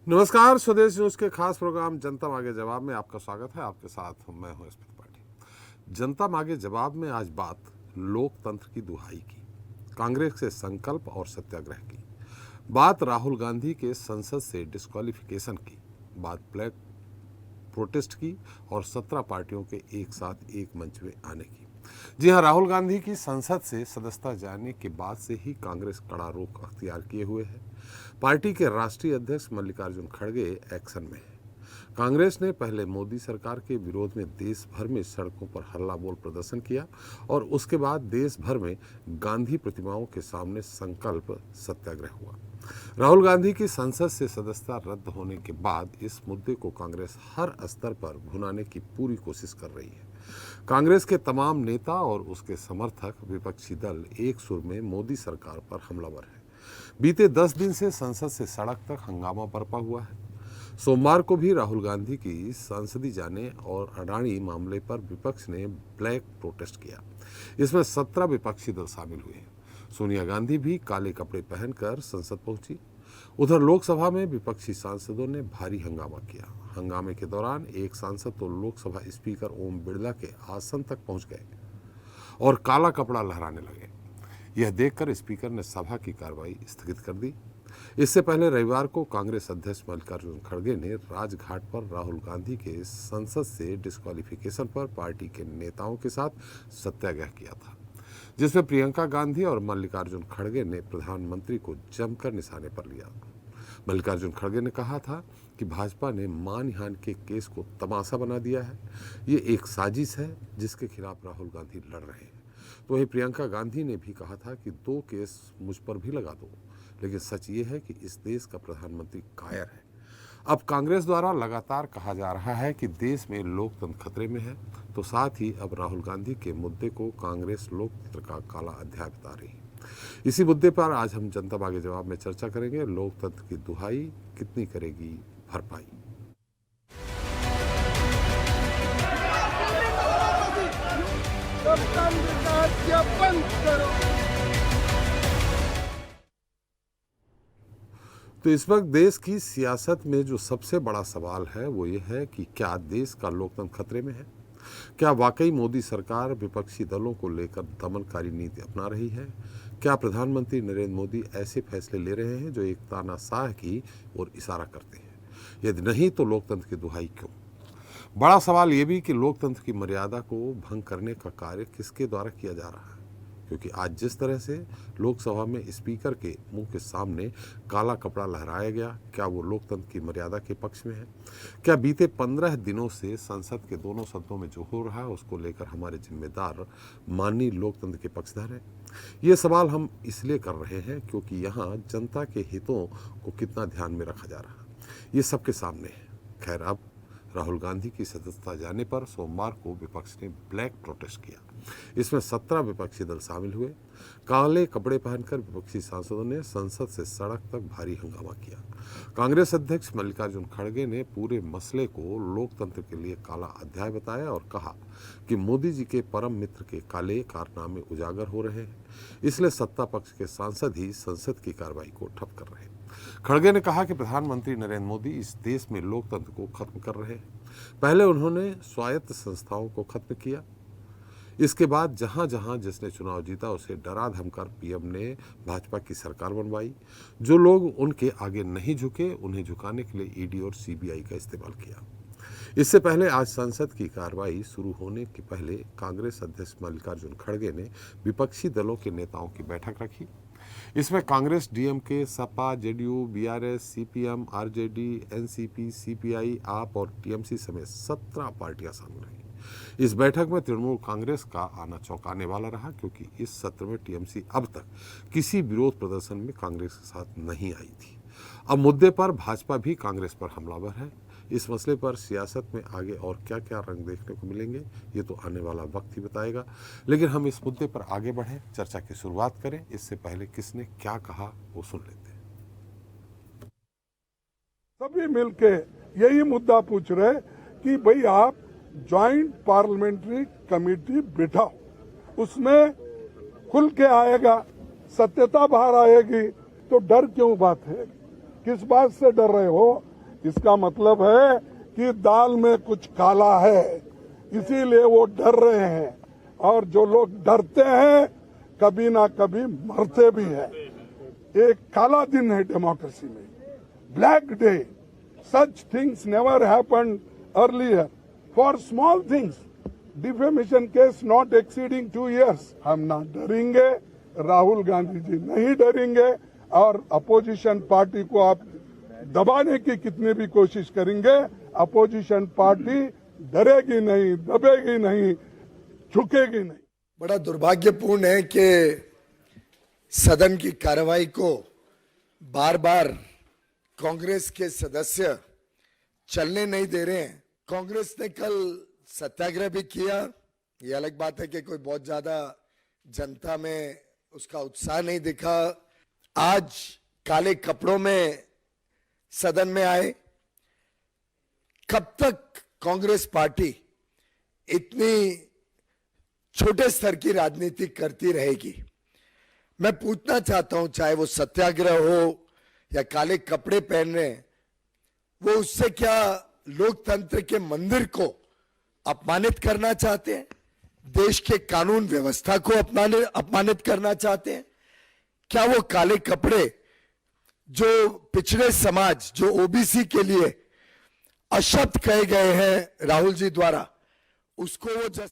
नमस्कार, स्वदेश न्यूज के खास प्रोग्राम जनता मांगे जवाब में आपका स्वागत है। आपके साथ मैं हूं स्मित पाठी। जनता मांगे जवाब में आज बात लोकतंत्र की दुहाई की, कांग्रेस के संकल्प और सत्याग्रह की, बात राहुल गांधी के संसद से डिस्क्वालिफिकेशन की, बात ब्लैक प्रोटेस्ट की और 17 पार्टियों के एक साथ एक मंच में आने की। जी हां, राहुल गांधी की संसद से सदस्यता जाने के बाद से ही कांग्रेस कड़ा रुख अख्तियार किए हुए है। पार्टी के राष्ट्रीय अध्यक्ष मल्लिकार्जुन खड़गे एक्शन में है। कांग्रेस ने पहले मोदी सरकार के विरोध में देश भर में सड़कों पर हल्ला बोल प्रदर्शन किया और उसके बाद देश भर में गांधी प्रतिमाओं के सामने संकल्प सत्याग्रह हुआ। राहुल गांधी की संसद से सदस्यता रद्द होने के बाद इस मुद्दे को कांग्रेस हर स्तर पर भुनाने की पूरी कोशिश कर रही है। कांग्रेस के तमाम नेता और उसके समर्थक विपक्षी दल एक सुर में मोदी सरकार पर हमलावर है। बीते 10 दिन से संसद से सड़क तक हंगामा बरपा हुआ है। सोमवार को भी राहुल गांधी की संसदीय जाने और अडानी मामले पर विपक्ष ने ब्लैक प्रोटेस्ट किया। इसमें 17 विपक्षी दल शामिल हुए। सोनिया गांधी भी काले कपड़े पहनकर संसद पहुंची। उधर लोकसभा में विपक्षी सांसदों ने भारी हंगामा किया। हंगामे के दौरान एक सांसद तो लोकसभा स्पीकर ओम बिरला के आसन तक पहुंच गए और काला कपड़ा लहराने लगे। यह देखकर स्पीकर ने सभा की कार्रवाई स्थगित कर दी। इससे पहले रविवार को कांग्रेस अध्यक्ष मल्लिकार्जुन खड़गे ने राजघाट पर राहुल गांधी के संसद से डिस्क्वालिफिकेशन पर पार्टी के नेताओं के साथ सत्याग्रह किया था, जिसमें प्रियंका गांधी और मल्लिकार्जुन खड़गे ने प्रधानमंत्री को जमकर निशाने पर लिया। मल्लिकार्जुन खड़गे ने कहा था कि भाजपा ने मानहानि के केस को तमाशा बना दिया है। ये एक साजिश है जिसके खिलाफ राहुल गांधी लड़ रहे हैं। तो वहीं प्रियंका गांधी ने भी कहा था कि 2 केस मुझ पर भी लगा दो, लेकिन सच ये है कि इस देश का प्रधानमंत्री कायर है। अब कांग्रेस द्वारा लगातार कहा जा रहा है कि देश में लोकतंत्र खतरे में है, तो साथ ही अब राहुल गांधी के मुद्दे को कांग्रेस लोकतंत्र का काला अध्याय बता रही है। इसी मुद्दे पर आज हम जनता मांगे जवाब में चर्चा करेंगे। लोकतंत्र की दुहाई कितनी करेगी भरपाई। तो इस वक्त देश की सियासत में जो सबसे बड़ा सवाल है वो ये है कि क्या देश का लोकतंत्र खतरे में है? क्या वाकई मोदी सरकार विपक्षी दलों को लेकर दमनकारी नीति अपना रही है? क्या प्रधानमंत्री नरेंद्र मोदी ऐसे फैसले ले रहे हैं जो एक तानाशाह की ओर इशारा करते हैं? यदि नहीं तो लोकतंत्र की दुहाई क्यों? बड़ा सवाल ये भी कि लोकतंत्र की मर्यादा को भंग करने का कार्य किसके द्वारा किया जा रहा है, क्योंकि आज जिस तरह से लोकसभा में स्पीकर के मुंह के सामने काला कपड़ा लहराया गया, क्या वो लोकतंत्र की मर्यादा के पक्ष में है? क्या बीते 15 दिनों से संसद के दोनों सदनों में जो हो रहा है उसको लेकर हमारे जिम्मेदार माननीय लोकतंत्र के पक्षधर हैं? ये सवाल हम इसलिए कर रहे हैं क्योंकि यहाँ जनता के हितों को कितना ध्यान में रखा जा रहा है, ये सबके सामने है। खैर, अब राहुल गांधी की सदस्यता जाने पर सोमवार को विपक्ष ने ब्लैक प्रोटेस्ट किया। इसमें 17 विपक्षी दल शामिल हुए। काले कपड़े पहनकर विपक्षी सांसदों ने संसद से सड़क तक भारी हंगामा किया। कांग्रेस अध्यक्ष मल्लिकार्जुन खड़गे ने पूरे मसले को लोकतंत्र के लिए काला अध्याय बताया और कहा कि मोदी जी के परम मित्र के काले कारनामे उजागर हो रहे हैं, इसलिए सत्ता पक्ष के सांसद ही संसद की कार्रवाई को ठप कर रहे हैं। खड़गे ने कहा कि प्रधानमंत्री नरेंद्र मोदी इस देश में लोकतंत्र को खत्म कर रहे हैं। पहले उन्होंने स्वायत्त संस्थाओं को खत्म किया, इसके बाद जहां जहां जिसने चुनाव जीता उसे डरा धमकर पीएम ने भाजपा की सरकार बनवाई। जो लोग उनके आगे नहीं झुके उन्हें झुकाने के लिए ईडी और सीबीआई का इस्तेमाल किया। इससे पहले आज संसद की कार्रवाई शुरू होने के पहले कांग्रेस अध्यक्ष मल्लिकार्जुन खड़गे ने विपक्षी दलों के नेताओं की बैठक रखी। इसमें Congress, DMK, Sapa, JDU, BRS, CPM, RJD, NCP, CPI, आप और टीएमसी समेत 17 पार्टियां शामिल रहीं। इस बैठक में तृणमूल कांग्रेस का आना चौंकाने वाला रहा, क्योंकि इस सत्र में टीएमसी अब तक किसी विरोध प्रदर्शन में कांग्रेस के साथ नहीं आई थी। अब मुद्दे पर भाजपा भी कांग्रेस पर हमलावर है। इस मसले पर सियासत में आगे और क्या क्या रंग देखने को मिलेंगे ये तो आने वाला वक्त ही बताएगा, लेकिन हम इस मुद्दे पर आगे बढ़ें, चर्चा की शुरुआत करें। इससे पहले किसने क्या कहा वो सुन लेते हैं। सभी मिलके यही मुद्दा पूछ रहे कि भाई आप ज्वाइंट पार्लियामेंट्री कमेटी बिठाओ, उसमें खुल के आएगा, सत्यता बाहर आएगी। तो डर क्यों बात है? किस बात से डर रहे हो? इसका मतलब है कि दाल में कुछ काला है, इसीलिए वो डर रहे हैं। और जो लोग डरते हैं कभी ना कभी मरते भी हैं। एक काला दिन है डेमोक्रेसी में, black day. Such things never happened earlier for small things. Defamation case not exceeding 2 years। हम ना डरेंगे, राहुल गांधी जी नहीं डरेंगे, और अपोजिशन पार्टी को आप दबाने की कितनी भी कोशिश करेंगे, अपोजिशन पार्टी डरेगी नहीं, दबेगी नहीं, झुकेगी नहीं। बड़ा दुर्भाग्यपूर्ण है कि सदन की कार्रवाई को बार बार कांग्रेस के सदस्य चलने नहीं दे रहे हैं। कांग्रेस ने कल सत्याग्रह भी किया, ये अलग बात है कि कोई बहुत ज्यादा जनता में उसका उत्साह नहीं दिखा। आज काले कपड़ों में सदन में आए। कब तक कांग्रेस पार्टी इतनी छोटे स्तर की राजनीति करती रहेगी? मैं पूछना चाहता हूं, चाहे वो सत्याग्रह हो या काले कपड़े पहन रहे हैं, वो उससे क्या लोकतंत्र के मंदिर को अपमानित करना चाहते हैं? देश के कानून व्यवस्था को अपमानित करना चाहते हैं? क्या वो काले कपड़े जो पिछड़े समाज, जो ओबीसी के लिए अशब्द कहे गए हैं राहुल जी द्वारा, उसको वो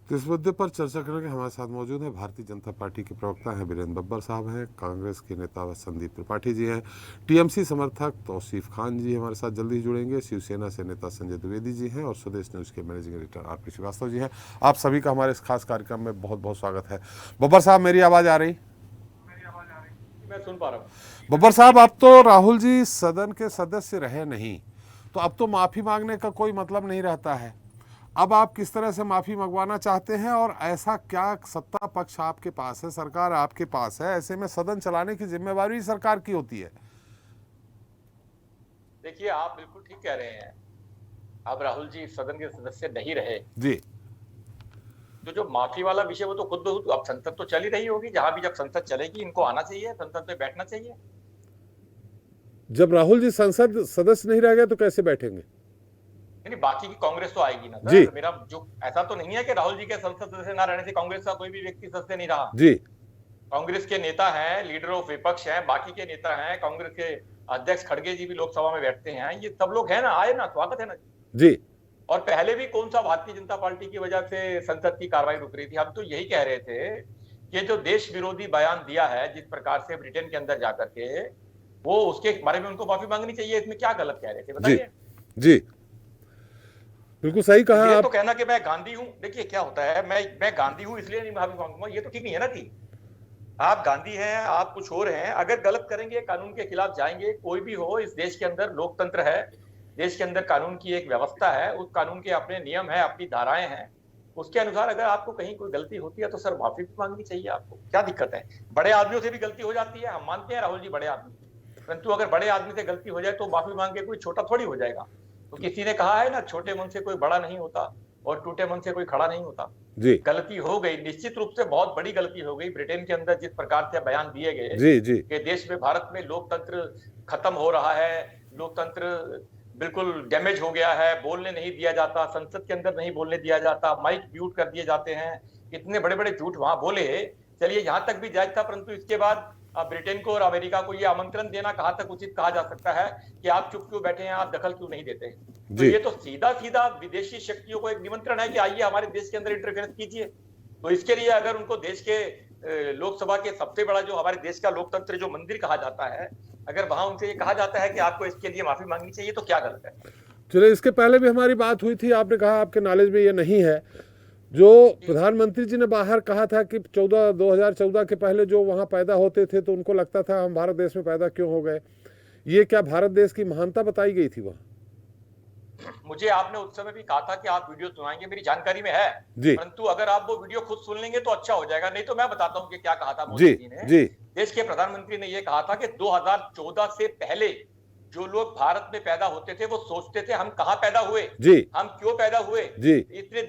इस मुद्दे पर चर्चा करने के हमारे साथ मौजूद हैं भारतीय जनता पार्टी के प्रवक्ता हैं वीरेंद्र बब्बर साहब हैं, कांग्रेस के नेता संदीप त्रिपाठी जी हैं, टीएमसी समर्थक तौसीफ खान जी हमारे साथ जल्दी जुड़ेंगे, शिवसेना से नेता संजय द्विवेदी जी हैं और स्वदेश न्यूज के managing editor RP Srivastava ji हैं। आप सभी का हमारे इस खास कार्यक्रम में बहुत बहुत स्वागत है। बब्बर साहब, मेरी आवाज़ आ रही? मैं सुन पा रहा हूँ। बब्बर साहब, अब तो राहुल जी सदन के सदस्य रहे नहीं, तो अब तो माफ़ी मांगने का कोई मतलब नहीं रहता है। अब आप किस तरह से माफी मंगवाना चाहते हैं, और ऐसा क्या सत्ता पक्ष आपके पास है, सरकार आपके पास है, ऐसे में सदन चलाने की जिम्मेवारी सरकार की होती है? देखिए, आप बिल्कुल ठीक कह रहे हैं। अब राहुल जी सदन के सदस्य नहीं रहे जी, तो जो माफी वाला विषय वो तो खुद अब संसद तो चल ही रही होगी। जहां भी जब संसद चलेगी इनको आना चाहिए, संसद में बैठना चाहिए। जब राहुल जी संसद सदस्य नहीं रह गए तो कैसे बैठेंगे? नहीं, बाकी की कांग्रेस तो आएगी ना जी। सर। मेरा जो ऐसा तो नहीं है कि राहुल जी के संसद सदस्य ना रहने से कांग्रेस का कोई भी व्यक्ति सदस्य नहीं रहा। जी, कांग्रेस के नेता हैं, लीडर ऑफ विपक्ष हैं, बाकी के नेता हैं, कांग्रेस के अध्यक्ष खड़गे जी भी लोकसभा में बैठते हैं। ये सब लोग हैं ना, आए ना, स्वागत है ना जी। और पहले भी कौन सा भारतीय जनता पार्टी की वजह से संसद की कार्रवाई रुक रही थी? हम तो यही कह रहे थे कि जो देश विरोधी बयान दिया है जिस प्रकार से ब्रिटेन के अंदर जाकर के, वो उसके बारे में उनको माफी मांगनी चाहिए। इसमें क्या गलत कह रहे थे बताइए? जी, बिल्कुल सही कहा ये आप। तो कहना कि मैं गांधी हूं, देखिए क्या होता है, मैं गांधी हूं इसलिए नहीं माफी मांगूंगा, ये तो ठीक नहीं है ना जी। आप गांधी हैं, आप कुछ और हैं, अगर गलत करेंगे, कानून के खिलाफ जाएंगे, कोई भी हो, इस देश के अंदर लोकतंत्र है, देश के अंदर कानून की एक व्यवस्था है, उस कानून के अपने नियम है, अपनी धाराएं हैं, उसके अनुसार अगर आपको कहीं कोई गलती होती है तो सर माफी भी मांगनी चाहिए। आपको क्या दिक्कत है? बड़े आदमियों से भी गलती हो जाती है, हम मानते हैं राहुल जी बड़े आदमी, परंतु अगर बड़े आदमी से गलती हो जाए तो माफी मांग के कोई छोटा थोड़ी हो जाएगा। तो किसी ने कहा है ना, छोटे मन से कोई बड़ा नहीं होता और टूटे मन से कोई खड़ा नहीं होता। जी, गलती हो गई, निश्चित रूप से बहुत बड़ी गलती हो गई। ब्रिटेन के अंदर जिस प्रकार से बयान दिए गए जी, जी, कि देश में, भारत में लोकतंत्र खत्म हो रहा है, लोकतंत्र बिल्कुल डैमेज हो गया है, बोलने नहीं दिया जाता, संसद के अंदर नहीं बोलने दिया जाता, माइक म्यूट कर दिए जाते हैं, इतने बड़े बड़े झूठ वहां बोले। चलिए यहाँ तक भी जायज था, परंतु इसके बाद ब्रिटेन को और अमेरिका को ये आमंत्रण देना कहां तक उचित कहा जा सकता है कि आप चुप क्यों बैठे हैं, आप दखल क्यों नहीं देते? तो ये तो सीधा सीधा विदेशी शक्तियों को एक निमंत्रण है कि आइए हमारे देश के अंदर इंटरफेरेंस कीजिए। तो इसके लिए अगर उनको देश के लोकसभा के सबसे बड़ा जो हमारे देश का लोकतंत्र जो मंदिर कहा जाता है, अगर वहां उनसे ये कहा जाता है कि आपको इसके लिए माफी मांगनी चाहिए, तो क्या गलत है? चलिए, इसके पहले भी हमारी बात हुई थी, आपने कहा आपके नॉलेज में ये नहीं है, जो प्रधानमंत्री जी ने बाहर कहा था कि 2014 के पहले जो वहाँ पैदा होते थे तो उनको लगता था हम भारत देश में पैदा क्यों हो गए। ये क्या भारत देश की महानता बताई गई थी वहाँ? मुझे आपने उस समय भी कहा था कि आप वीडियो सुनाएंगे, मेरी जानकारी में है, परंतु अगर आप वो वीडियो खुद सुन लेंगे तो अच्छा हो जाएगा। नहीं तो मैं बताता हूँ कि क्या कहा था मोदी जी ने। देश के प्रधानमंत्री ने यह कहा था कि 2014 से पहले जो लोग भारत में पैदा होते थे वो सोचते थे हम कहाँ पैदा हुए, हम क्यों पैदा हुए, इतने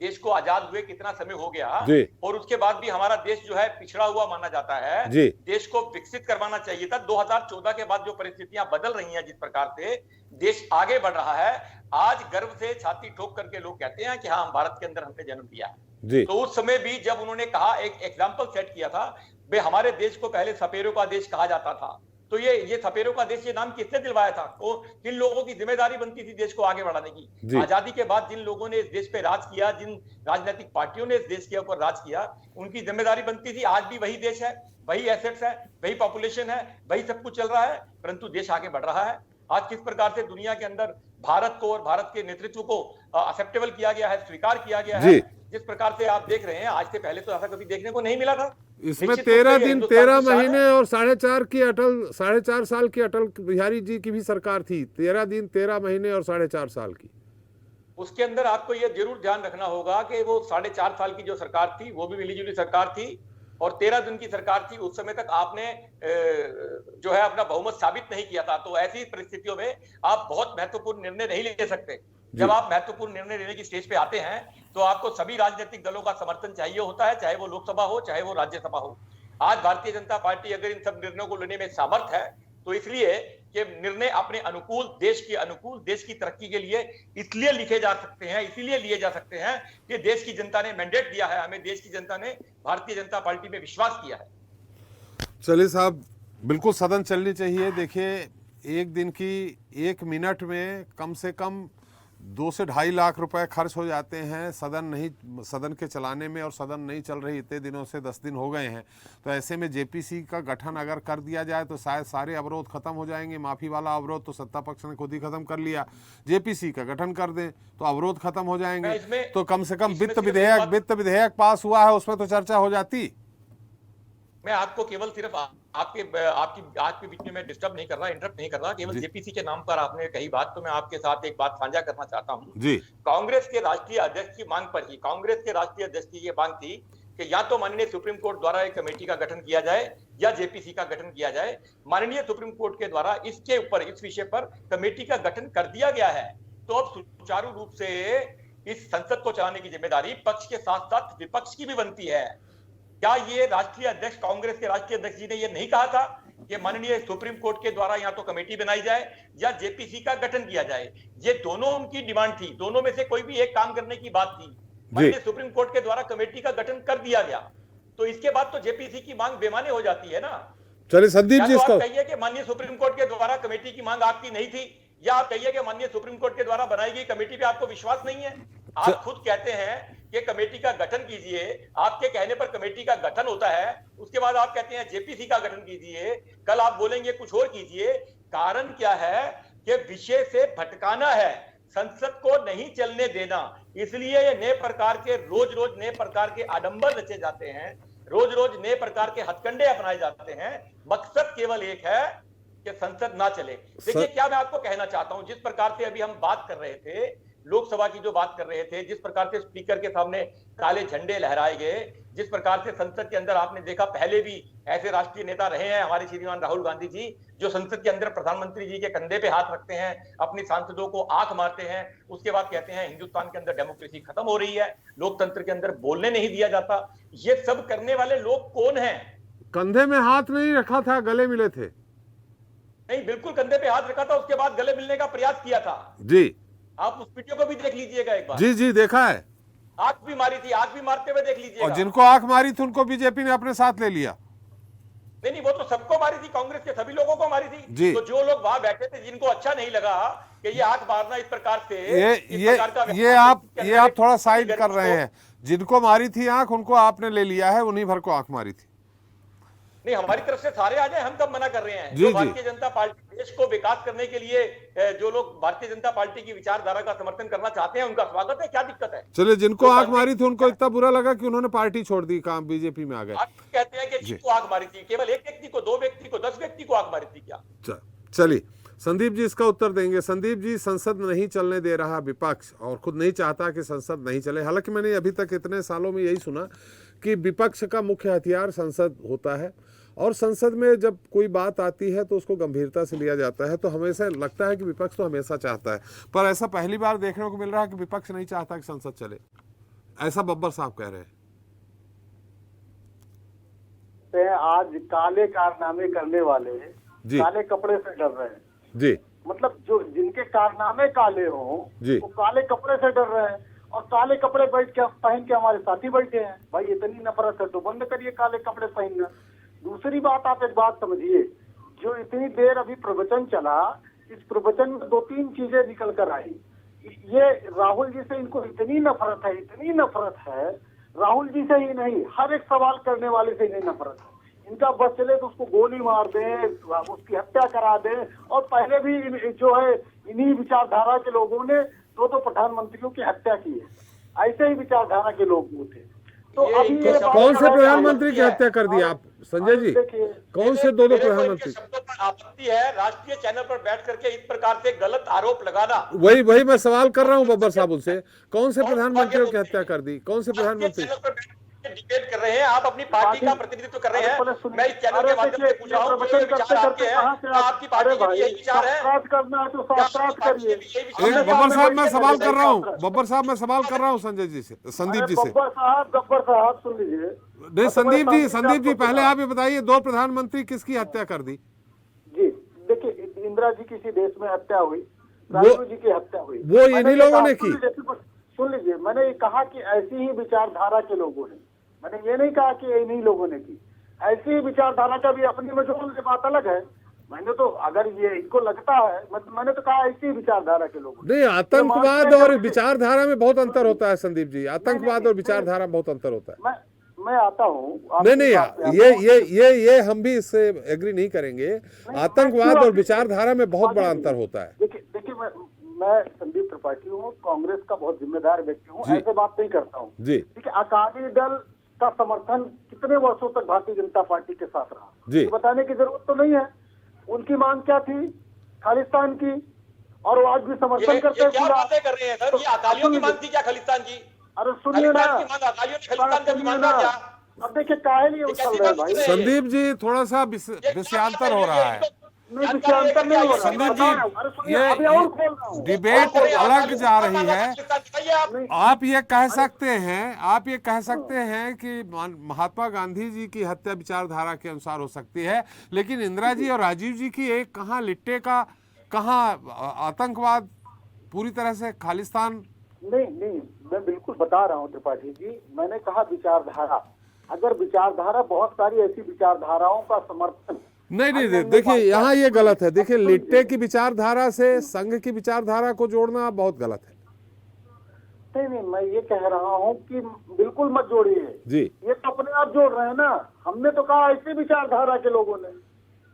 देश को आजाद हुए कितना समय हो गया जी। और उसके बाद भी हमारा देश जो है पिछड़ा हुआ माना जाता है। जी। देश को विकसित करवाना चाहिए था। 2014 के बाद जो परिस्थितियां बदल रही हैं, जिस प्रकार से देश आगे बढ़ रहा है, आज गर्व से छाती ठोक करके लोग कहते हैं कि हाँ, हम भारत के अंदर हमने जन्म लिया है। जी। तो उस समय भी जब उन्होंने कहा, एक एग्जाम्पल सेट किया था, वे हमारे देश को पहले सपेरों का देश कहा जाता था, तो ये सपेरों का देश, ये नाम किसने दिलवाया था? तो किन लोगों की जिम्मेदारी बनती थी देश को आगे बढ़ाने की? आजादी के बाद जिन लोगों ने इस देश पे राज किया, जिन राजनीतिक पार्टियों ने इस देश के ऊपर राज किया, उनकी जिम्मेदारी बनती थी। आज भी वही देश है, वही एसेट्स है, वही पॉपुलेशन है, वही सब कुछ चल रहा है, परंतु देश आगे बढ़ रहा है। आज किस प्रकार से दुनिया के अंदर भारत को और भारत के नेतृत्व को एक्सेप्टेबल किया गया है, स्वीकार किया गया है, जिस प्रकार से आप देख रहे हैं, आज से पहले तो ऐसा कभी देखने को नहीं मिला था। इसमें 13 दिन 13 महीने और 4.5 साल की अटल बिहारी जी की भी सरकार थी। 13 दिन 13 महीने और 4.5 साल की। उसके अंदर आपको यह जरूर ध्यान रखना होगा कि वो 4.5 साल की जो सरकार थी, वो भी मिलीजुली सरकार थी, और 13 दिन की सरकार थी। उस समय तक आपने जो है अपना बहुमत साबित नहीं किया था। तो ऐसी परिस्थितियों में आप बहुत महत्वपूर्ण निर्णय नहीं ले सकते। जब आप महत्वपूर्ण निर्णय लेने की स्टेज पे आते हैं तो आपको सभी राजनीतिक दलों का समर्थन चाहिए होता है, चाहे वो लोकसभा हो, चाहे वो राज्यसभा हो। आज भारतीय जनता पार्टी अगर इन सब निर्णयों को लेने में सामर्थ है, तो इसलिए कि निर्णय अपने अनुकूल, देश के अनुकूल, देश की तरक्की के लिए इसलिए लिखे जा सकते हैं, इसीलिए लिए जा सकते हैं कि देश की जनता ने मैंडेट दिया है हमें, देश की जनता ने भारतीय जनता पार्टी में विश्वास किया है। चलिए साहब, बिल्कुल सदन चलनी चाहिए। देखिए, एक दिन की 1 मिनट में कम से कम 2 से 2.5 लाख रुपए खर्च हो जाते हैं सदन के चलाने में, और सदन नहीं चल रही इतने दिनों से, 10 दिन हो गए हैं। तो ऐसे में जेपीसी का गठन अगर कर दिया जाए तो शायद सारे अवरोध खत्म हो जाएंगे। माफी वाला अवरोध तो सत्ता पक्ष ने खुद ही खत्म कर लिया, जेपीसी का गठन कर दें तो अवरोध खत्म हो जाएंगे। तो कम से कम वित्त विधेयक पास हुआ है, उसमें तो चर्चा हो जाती। मैं आपको केवल सिर्फ आपके बीच में मैं डिस्टर्ब नहीं कर रहा, इंटरप्ट नहीं कर रहा, केवल जेपीसी के नाम पर आपने कही बात, तो मैं आपके साथ एक बात साझा करना चाहता हूं जी। कांग्रेस के राष्ट्रीय अध्यक्ष की मांग पर ही, कांग्रेस के राष्ट्रीय अध्यक्ष की ये मांग थी कि या तो माननीय सुप्रीम कोर्ट द्वारा एक कमेटी का गठन किया जाए या जेपीसी का गठन किया जाए। माननीय सुप्रीम कोर्ट के द्वारा इसके ऊपर, इस विषय पर कमेटी का गठन कर दिया गया है। तो अब सुचारू रूप से इस संसद को चलाने की जिम्मेदारी पक्ष के साथ साथ विपक्ष की भी बनती है। क्या ये राष्ट्रीय अध्यक्ष, कांग्रेस के राष्ट्रीय अध्यक्ष जी ने ये नहीं कहा था कि माननीय सुप्रीम कोर्ट के द्वारा या तो कमेटी बनाई जाए या जेपीसी का गठन किया जाए? ये दोनों उनकी डिमांड थी, दोनों में से कोई भी एक काम करने की बात थी। माननीय सुप्रीम कोर्ट के द्वारा कमेटी का गठन कर दिया गया, तो इसके बाद तो जेपीसी की मांग बेमाने हो जाती है ना। चलिए संदीप जी, आप कहिए कि माननीय सुप्रीम कोर्ट के द्वारा कमेटी की मांग आपकी नहीं थी, या आप कहिए कि माननीय सुप्रीम कोर्ट के द्वारा बनाई गई कमेटी पे आपको विश्वास नहीं है। आप खुद कहते हैं कि कमेटी का गठन कीजिए, आपके कहने पर कमेटी का गठन होता है, उसके बाद आप कहते हैं जेपीसी का गठन कीजिए, कल आप बोलेंगे कुछ और कीजिए। कारण क्या है कि विषय से भटकाना है, संसद को नहीं चलने देना। इसलिए ये नए प्रकार के रोज नए प्रकार के आडंबर रचे जाते हैं, रोज नए प्रकार के हथकंडे अपनाए जाते हैं। मकसद केवल एक है कि संसद ना चले। देखिए, क्या मैं आपको कहना चाहता हूं, जिस प्रकार से अभी हम बात कर रहे थे, लोकसभा की जो बात कर रहे थे, जिस प्रकार से स्पीकर के सामने काले झंडे लहराए गए, जिस प्रकार से संसद के अंदर आपने देखा, पहले भी ऐसे राष्ट्रीय नेता रहे हैं हमारे श्रीमान राहुल गांधी जी, जो संसद के अंदर प्रधानमंत्री जी के कंधे पे हाथ रखते हैं, अपनी सांसदों को आंख मारते हैं, उसके बाद कहते हैं हिंदुस्तान के अंदर डेमोक्रेसी खत्म हो रही है, लोकतंत्र के अंदर बोलने नहीं दिया जाता। ये सब करने वाले लोग कौन हैं? कंधे में हाथ नहीं रखा था, गले मिले थे। नहीं, बिल्कुल कंधे पे हाथ रखा था, उसके बाद गले मिलने का प्रयास किया था जी। आप उस वीडियो को भी देख लीजिएगा एक बार। जी जी, देखा है। आंख भी मारी थी, आंख भी मारते हुए देख लीजिएगा। और जिनको आंख मारी थी उनको बीजेपी ने अपने साथ ले लिया। नहीं, वो तो सबको मारी थी, कांग्रेस के सभी लोगों को मारी थी जी। तो जो लोग वहां बैठे थे, जिनको अच्छा नहीं लगा कि ये आंख मारना इस प्रकार से, ये आप थोड़ा साइड कर रहे हैं। जिनको मारी थी आंख, उनको आपने ले लिया है, उन्हीं भर को आंख मारी थी। नहीं, हमारी तरफ से सारे आ जाए, हम कब मना कर रहे हैं? जो भारतीय जनता पार्टी देश को विकास करने के लिए, जो लोग भारतीय जनता पार्टी की विचारधारा का समर्थन करना चाहते हैं, उनका स्वागत है, क्या दिक्कत है? चलिए, जिनको आंख मारी थी उनको इतना बुरा लगा कि उन्होंने पार्टी छोड़ दी, काम बीजेपी में आ गए। आप कहते हैं कि जिनको आंख मारी थी, केवल एक व्यक्ति को, 2 व्यक्ति को, 10 व्यक्ति को आंख मारी थी क्या? चलिए, संदीप जी इसका उत्तर देंगे। संदीप जी, संसद नहीं चलने दे रहा विपक्ष, और खुद नहीं चाहता कि संसद नहीं चले। हालांकि मैंने अभी तक इतने सालों में यही सुना कि विपक्ष का मुख्य हथियार संसद होता है, और संसद में जब कोई बात आती है तो उसको गंभीरता से लिया जाता है। तो हमेशा लगता है कि विपक्ष तो हमेशा चाहता है, पर ऐसा पहली बार देखने को मिल रहा है कि विपक्ष नहीं चाहता कि संसद चले। ऐसा बब्बर साहब कह रहे हैं। आज काले कारनामे करने वाले जी। काले कपड़े से डर रहे हैं। जी मतलब जो जिनके कारनामे काले हों जी। वो काले कपड़े से डर रहे हैं, और काले कपड़े पहन के हमारे साथी बैठे हैं। भाई इतनी नफरत है तो बंद करिए काले कपड़े पहनना। दूसरी बात, आप एक बात समझिए, जो इतनी देर अभी प्रवचन चला, इस प्रवचन में 2-3 चीजें निकल कर आई। ये राहुल जी से इनको इतनी नफरत है, इतनी नफरत है, राहुल जी से ही नहीं, हर एक सवाल करने वाले से इन्हें नफरत है। इनका बस चले तो उसको गोली मार दें, उसकी हत्या करा दें। और पहले भी जो है इन्हीं विचारधारा के लोगों ने 2 प्रधानमंत्रियों की हत्या की है। ऐसे ही विचारधारा के लोग वो थे। तो अभी ये कौन से प्रधानमंत्री की हत्या कर दी आप संजय जी? कौन से 2 प्रधानमंत्री? शब्दों पर आपत्ति है राष्ट्रीय चैनल पर बैठ करके इस प्रकार से गलत आरोप लगाना। वही मैं सवाल कर रहा हूँ बब्बर साहब उनसे, कौन से प्रधानमंत्रियों की हत्या कर दी? कौन से प्रधानमंत्री? डिबेट कर रहे हैं आप, अपनी पार्टी का प्रतिनिधित्व कर रहे हैं। मैं इस चैनल के माध्यम से पूछ रहा हूँ, ये विचार आपके हैं? आपकी पार्टी के यही विचार है? करना है तो शास्त्रार्थ करिए। बब्बर साहब मैं सवाल कर रहा हूँ, बब्बर साहब मैं सवाल कर रहा हूँ संजय जी से, संदीप जी से। गब्बर साहब सुन लीजिए। नहीं संदीप जी पहले आप ये बताइए 2 प्रधानमंत्री किसकी हत्या कर दी? जी देखिए, इंदिरा जी की किसी देश में हत्या हुई, राजीव जी की हत्या हुई, वो इन्हीं लोगों ने की। सुन लीजिए, मैंने ये कहा कि ऐसी ही विचारधारा के लोगों ने, मैंने ये नहीं कहा कि इन्हीं लोगों ने की। ऐसी ही विचारधारा का भी अपनी में जो बात अलग है। मैंने तो अगर ये इनको लगता है, मैंने तो कहा ऐसी ही विचारधारा के लोगों। नहीं, आतंकवाद और विचारधारा में बहुत अंतर होता है संदीप जी, आतंकवाद और विचारधारा में बहुत अंतर होता है। मैं आता हूँ। नहीं, ये हम भी इससे एग्री नहीं करेंगे। आतंकवाद और विचारधारा में बहुत बड़ा अंतर होता है। देखिए मैं संदीप त्रिपाठी हूँ, कांग्रेस का बहुत जिम्मेदार व्यक्ति हूँ, ऐसे बात नहीं करता हूँ जी। देखिए, अकाली दल का समर्थन कितने वर्षों तक भारतीय जनता पार्टी के साथ रहा जी, बताने की जरूरत तो नहीं है। उनकी मांग क्या थी? खालिस्तान की, और वो आज भी समर्थन करते हैं। क्या बातें कर रहे हैं सर? ये अकालियों की मांग थी क्या खालिस्तान की? अरे सुनिए ना, अब देखिए काहे भाई संदीप जी, थोड़ा सा विषयांतर हो रहा है। संदीप जी, ये डिबेट अलग जा रही है। आप ये कह सकते हैं कि महात्मा गांधी जी की हत्या विचारधारा के अनुसार हो सकती है, लेकिन इंदिरा जी और राजीव जी की एक कहाँ लिट्टे का, कहाँ आतंकवाद, पूरी तरह से खालिस्तान। नहीं, मैं बिल्कुल बता रहा हूँ त्रिपाठी जी। मैंने कहा विचारधारा, अगर विचारधारा, बहुत सारी ऐसी विचारधाराओं का समर्थन नहीं, देखिए यहाँ ये गलत है। देखिए, लिट्टे की विचारधारा से संघ की विचारधारा को जोड़ना बहुत गलत है। नहीं, मैं ये कह रहा हूँ कि बिल्कुल मत जोड़िए जी। ये तो अपने आप जोड़ रहे हैं ना। हमने तो कहा ऐसी विचारधारा के लोगों ने,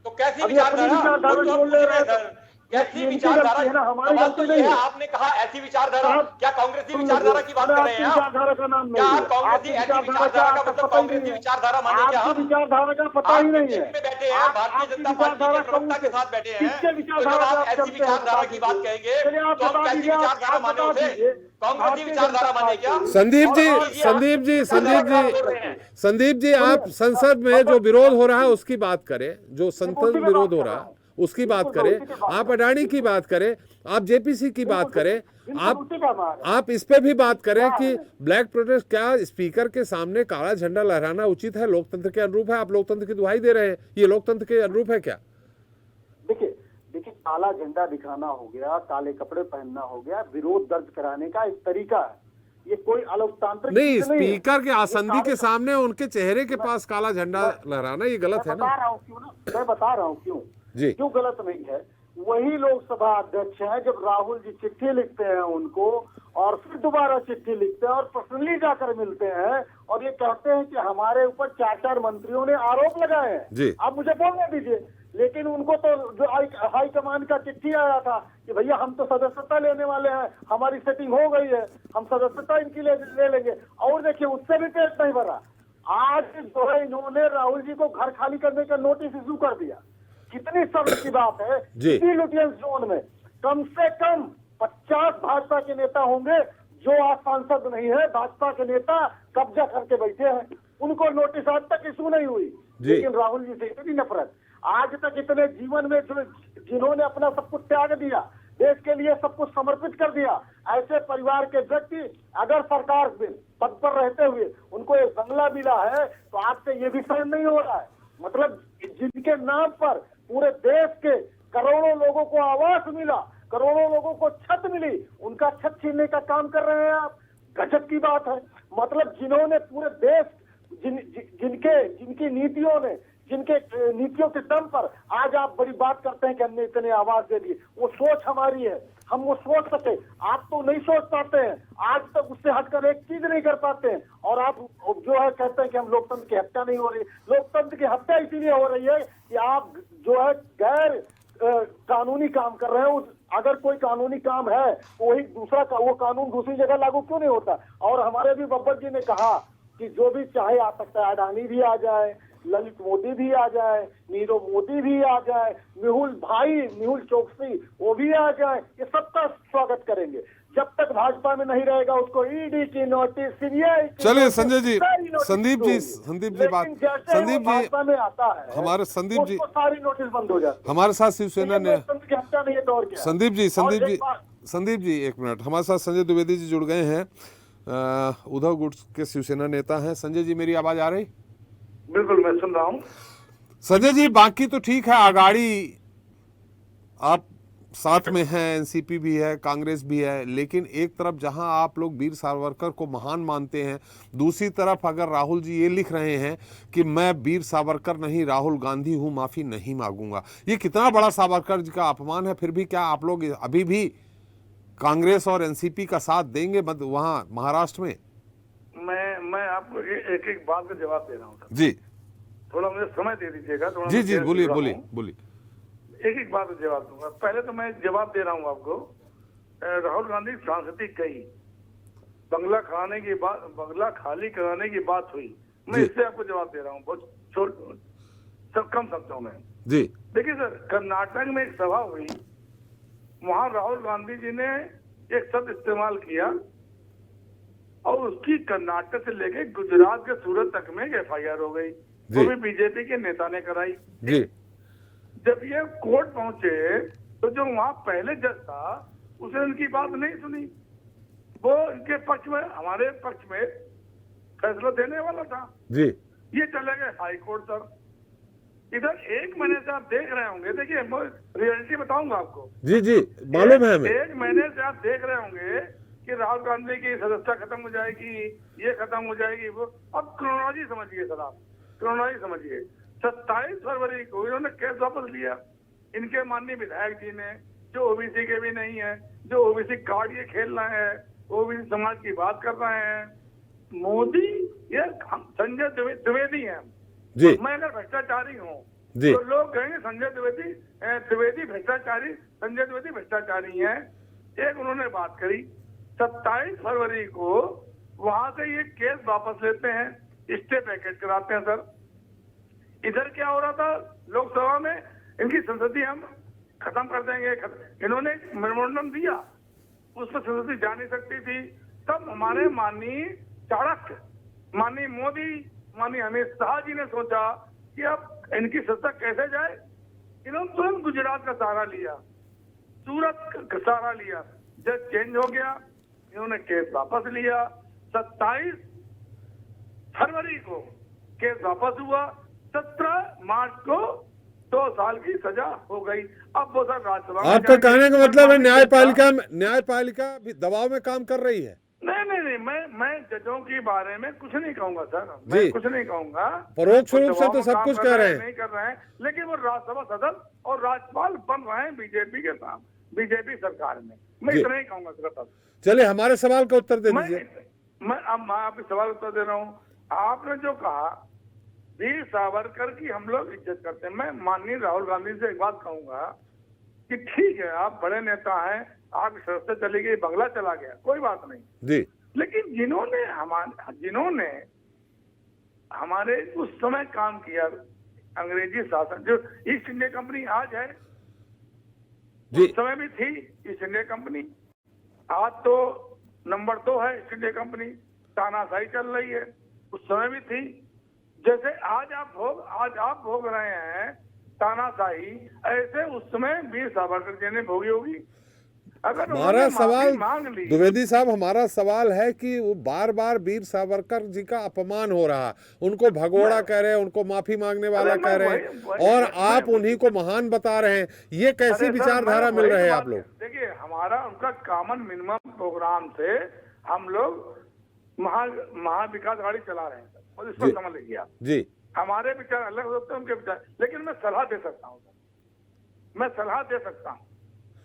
तो कैसी विचारधारा जोड़ ले रहे हैं? कैसी विचारधारा? सवाल तो ये है, आपने कहा ऐसी विचारधारा, क्या कांग्रेसी विचारधारा की बात कर रहे हैं आप? विचारधारा का नाम क्या कांग्रेसी ऐसी विचारधारा का मतलब कांग्रेसी विचारधारा मानेंगे आप? विचारधारा का पता ही नहीं है। बैठे हैं भारतीय जनता पार्टी के प्रवक्ता के साथ बैठे हैं, तो जब आप ऐसी विचारधारा की बात कहेंगे तो हम कैसी विचारधारा माने उसे? कांग्रेसी विचारधारा माने क्या? संदीप जी, आप संसद में जो विरोध हो रहा है उसकी बात करें, जो संसद में विरोध हो रहा है उसकी बात करें। आप अडानी की बात करें, आप जेपीसी की बात करें, आप इस पे भी बात करें कि ब्लैक प्रोटेस्ट, क्या स्पीकर के सामने काला झंडा लहराना उचित है, लोकतंत्र के अनुरूप है? आप लोकतंत्र की दुहाई दे रहे हैं, ये लोकतंत्र के अनुरूप है क्या? देखिए, काला झंडा दिखाना हो गया, काले कपड़े पहनना हो गया, विरोध दर्ज कराने का एक तरीका है। ये कोई अलोकतांत्रिक नहीं, स्पीकर के आसंदी के सामने उनके चेहरे के पास काला झंडा लहराना ये गलत है ना। मैं बता रहा हूँ क्यों गलत नहीं है। वही लोकसभा अध्यक्ष हैं, जब राहुल जी चिट्ठी लिखते हैं उनको, और फिर दोबारा चिट्ठी लिखते हैं और पर्सनली जाकर मिलते हैं और ये कहते हैं कि हमारे ऊपर 4 मंत्रियों ने आरोप लगाए हैं। आप मुझे बोलने दीजिए। लेकिन उनको तो जो हाई कमान का चिट्ठी आया था कि भैया हम तो सदस्यता लेने वाले हैं, हमारी सेटिंग हो गई है, हम सदस्यता इनकी ले लेंगे, और देखिए उससे भी पेट नहीं भरा। आज जो है इन्होंने राहुल जी को घर खाली करने का नोटिस इशू कर दिया। कितनी शर्म की बात है। इसी लुटियंस जोन में कम से कम 50 भाजपा के नेता होंगे जो आज सांसद नहीं है। भाजपा के नेता कब्जा करके बैठे हैं, उनको नोटिस आज तक इशू नहीं हुई। लेकिन राहुल जी से इतनी नफरत, आज तक इतने जीवन में जिन्होंने अपना सब कुछ त्याग दिया, देश के लिए सब कुछ समर्पित कर दिया, ऐसे परिवार के व्यक्ति अगर सरकार में पद पर रहते हुए उनको एक बंगला मिला है तो आपसे ये भी सहन नहीं हो रहा है। मतलब जिनके नाम पर पूरे देश के करोड़ों लोगों को आवास मिला, करोड़ों लोगों को छत मिली, उनका छत छीनने का काम कर रहे हैं आप। गजब की बात है। मतलब जिन्होंने पूरे देश जिनकी नीतियों ने, जिनके नीतियों के दम पर आज आप बड़ी बात करते हैं कि हमने इतने आवाज दे दिए, वो सोच हमारी है, हम वो सोच सके, आप तो नहीं सोच पाते हैं, आज तक उससे हटकर एक चीज नहीं कर पाते हैं। और आप जो है कहते हैं कि हम लोकतंत्र की हत्या नहीं हो रही। लोकतंत्र की हत्या इसीलिए हो रही है कि आप जो है गैर कानूनी काम कर रहे हैं। अगर कोई कानूनी काम है तो वही वो कानून दूसरी जगह लागू क्यों नहीं होता। और हमारे भी बब्बर जी ने कहा कि जो भी चाहे आ सकता है, अडानी भी आ जाए, ललित मोदी भी आ जाए, नीरव मोदी भी आ जाए, मेहुल चोकसी वो भी आ जाए, ये सबका स्वागत करेंगे। जब तक भाजपा में नहीं रहेगा उसको ईडी की नोटिस, सीबीआई की चलिए नोटिस, संजय जी, सारी नोटिस संदीप जी बात, लेकिन जैसे संदीप वो जी भाजपा में आता है हमारे संदीप जी, उसको सारी नोटिस बंद हो जाती है। हमारे साथ शिवसेना ने, लोकतंत्र की हत्या नहीं है तो और क्या है? संदीप जी एक मिनट, हमारे साथ संजय द्विवेदी जी जुड़ गए हैं, उद्धव गुट के शिवसेना नेता हैं। संजय जी मेरी आवाज आ रही? बिल्कुल मैं सुन रहा हूँ। संजय जी बाकी तो ठीक है, आगाड़ी आप साथ में हैं, एनसीपी भी है, कांग्रेस भी है, लेकिन एक तरफ जहां आप लोग वीर सावरकर को महान मानते हैं, दूसरी तरफ अगर राहुल जी ये लिख रहे हैं कि मैं वीर सावरकर नहीं राहुल गांधी हूं, माफी नहीं मांगूंगा, ये कितना बड़ा सावरकर जी का अपमान है। फिर भी क्या आप लोग अभी भी कांग्रेस और एनसीपी का साथ देंगे वहां महाराष्ट्र में? मैं आपको एक एक बात का जवाब दे रहा हूँ जी, थोड़ा मुझे समय दे दीजिएगा। जी बोलिए। एक एक बात का जवाब दूंगा। पहले तो मैं जवाब दे रहा हूँ आपको। राहुल गांधी सांसद कही, बंगला खाली कराने की बात हुई, मैं इससे आपको जवाब दे रहा हूँ बहुत कम शब्दों में। जी देखिए सर, कर्नाटक में एक सभा हुई, वहां राहुल गांधी जी ने एक शब्द इस्तेमाल किया और उसकी कर्नाटक से लेके गुजरात के सूरत तक में FIR हो गई, वो भी बीजेपी के नेता ने कराई। जी, जब ये कोर्ट पहुंचे तो जो वहां पहले जज था उसने उनकी बात नहीं सुनी, वो इनके पक्ष में, हमारे पक्ष में फैसला देने वाला था। जी, ये चले गए हाई कोर्ट तक। इधर 1 महीने से आप देख रहे होंगे, देखिए रियलिटी बताऊंगा आपको। जी मालूम है हमें। 1 महीने से आप देख रहे होंगे कि राहुल गांधी की सदस्यता खत्म हो जाएगी, ये खत्म हो जाएगी, वो। अब क्रोनोलॉजी समझिए सर, आप क्रोनोलॉजी समझिए। 27 फरवरी को इन्होंने केस वापस लिया, इनके माननीय विधायक जी ने, जो ओबीसी के भी नहीं है, जो ओबीसी कार्ड ये खेल रहे हैं, ओबीसी समाज की बात कर रहे हैं। मोदी ये संजय द्विवेदी है जी, मैं अगर भ्रष्टाचारी हूँ तो लोग कहेंगे संजय द्विवेदी भ्रष्टाचारी, संजय द्विवेदी भ्रष्टाचारी है। एक उन्होंने बात करी, 27 फरवरी को वहां से ये केस वापस लेते हैं, स्टे पैकेट कराते हैं सर। इधर क्या हो रहा था लोकसभा में, इनकी संसदीय हम खत्म कर देंगे, इन्होंने मेमोरेंडम दिया, उस पर संसदीय जा नहीं सकती थी। तब हमारे माननीय चाणक्य, माननीय मोदी, माननीय अमित शाह जी ने सोचा कि अब इनकी सत्ता कैसे जाए। इन्होंने तुरंत गुजरात का सहारा लिया, सूरत का सहारा लिया, जज चेंज हो गया, इन्होंने केस वापस लिया। 27 फरवरी को केस वापस हुआ, 17 मार्च को 2 साल की सजा हो गई। अब वो सर राज्यसभा, आपका कहने का मतलब है न्यायपालिका भी दबाव में काम कर रही है? नहीं, मैं जजों के बारे में कुछ नहीं कहूंगा सर, मैं कुछ नहीं कहूंगा। परोक्ष रूप से तो सब कुछ कह रहे हैं, नहीं कर रहे हैं, लेकिन वो राज्यसभा सदस्य और राज्यपाल बन रहे हैं बीजेपी के साथ, बीजेपी सरकार में। मैं इतना ही कहूंगा सिर्फ। चलिए हमारे सवाल का उत्तर दे दीजिए। मैं आपके सवाल उत्तर दे रहा हूँ। आपने जो कहा वीर सावरकर की हम लोग इज्जत करते हैं, मैं माननीय राहुल गांधी से एक बात कहूंगा कि ठीक है आप बड़े नेता हैं, आपकी सदस्य चली गई, बंगला चला गया, कोई बात नहीं जी, लेकिन जिन्होंने हमारे उस समय काम किया, अंग्रेजी शासन, जो ईस्ट इंडिया कंपनी आज है, उस समय भी थी ईस्ट इंडिया कंपनी, आज तो नंबर 2 है ईस्ट इंडिया कंपनी, तानाशाही चल रही है, उस समय भी थी। जैसे आज आप भोग रहे हैं तानाशाही, ऐसे उस समय वीर सावरकर जी ने भोगी होगी। अगर हमारा उन्होंने सवाल माफी मांग ली, द्विवेदी साहब, हमारा सवाल है कि वो बार बार वीर सावरकर जी का अपमान हो रहा, उनको भगोड़ा कह रहे हैं, उनको माफी मांगने वाला अरे कह रहे वही- हैं, वही- और मैं- आप उन्हीं को महान बता रहे हैं। ये कैसी अरे सर, विचारधारा मैं मिल वही रहे हैं बात- आप लोग? देखिए, हमारा उनका कॉमन मिनिमम प्रोग्राम से हम लोग महाविकास गाड़ी चला रहे हैं सर, और इसको जी। समझ लीजिए आप। जी हमारे विचार अलग होते हैं, उनके विचार, लेकिन मैं सलाह दे सकता हूँ सर, मैं सलाह दे सकता हूँ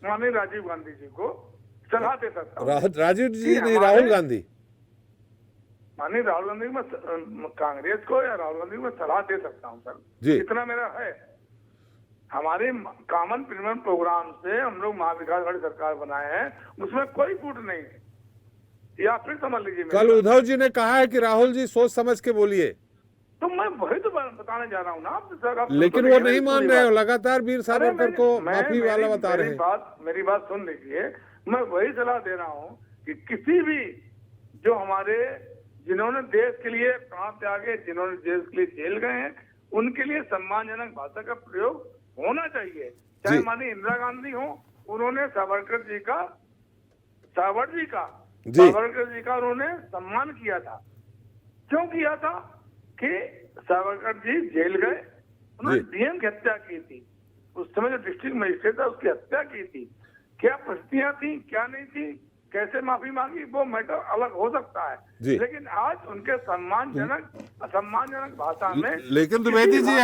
माननीय राजीव गांधी जी को, सलाह दे सकता हूँ। राजीव जी कि नहीं, हमारे- राहुल गांधी, माननीय राहुल गांधी को मैं कांग्रेस को या राहुल गांधी को मैं सलाह दे सकता हूँ सर, जी। इतना मेरा है। हमारे कॉमन मिनिमम प्रोग्राम से हम लोग महाविकास गाड़ी सरकार बनाए हैं, उसमें कोई फूट नहीं है, या फिर समझ लीजिए मेरी कल बात। उद्धव जी ने कहा है कि राहुल जी सोच समझ के बोलिए, तो मैं वही तो बताने जा रहा हूँ ना आपसे सर, आप लेकिन सुन वो लीजिए नहीं मेरी मान पूरी रहे हो, बात। लगातार वीर अरे सावरकर को माफी वाला बता रहे हैं। मेरी बात सुन लीजिए, मैं वही सलाह दे रहा हूँ कि किसी भी जो हमारे जिन्होंने देश के लिए प्राण त्यागे, जिन्होंने देश के लिए जेल गए हैं, उनके लिए सम्मानजनक भाषा का प्रयोग होना चाहिए। चाहे जी। माननीय इंदिरा गांधी हो, उन्होंने सावरकर जी का उन्होंने सम्मान किया था। क्यों किया था? कि सावरकर जी जेल गए, उन्होंने जी। डीएम की हत्या की थी, उस समय जो डिस्ट्रिक्ट मजिस्ट्रेट था उसकी हत्या की थी। क्या परिस्थितियां थी, क्या नहीं थी, कैसे माफी मांगी, वो मैटर अलग हो सकता है, जी। लेकिन आज उनके सम्मानजनक भाषा में। लेकिन द्विवेदी जी,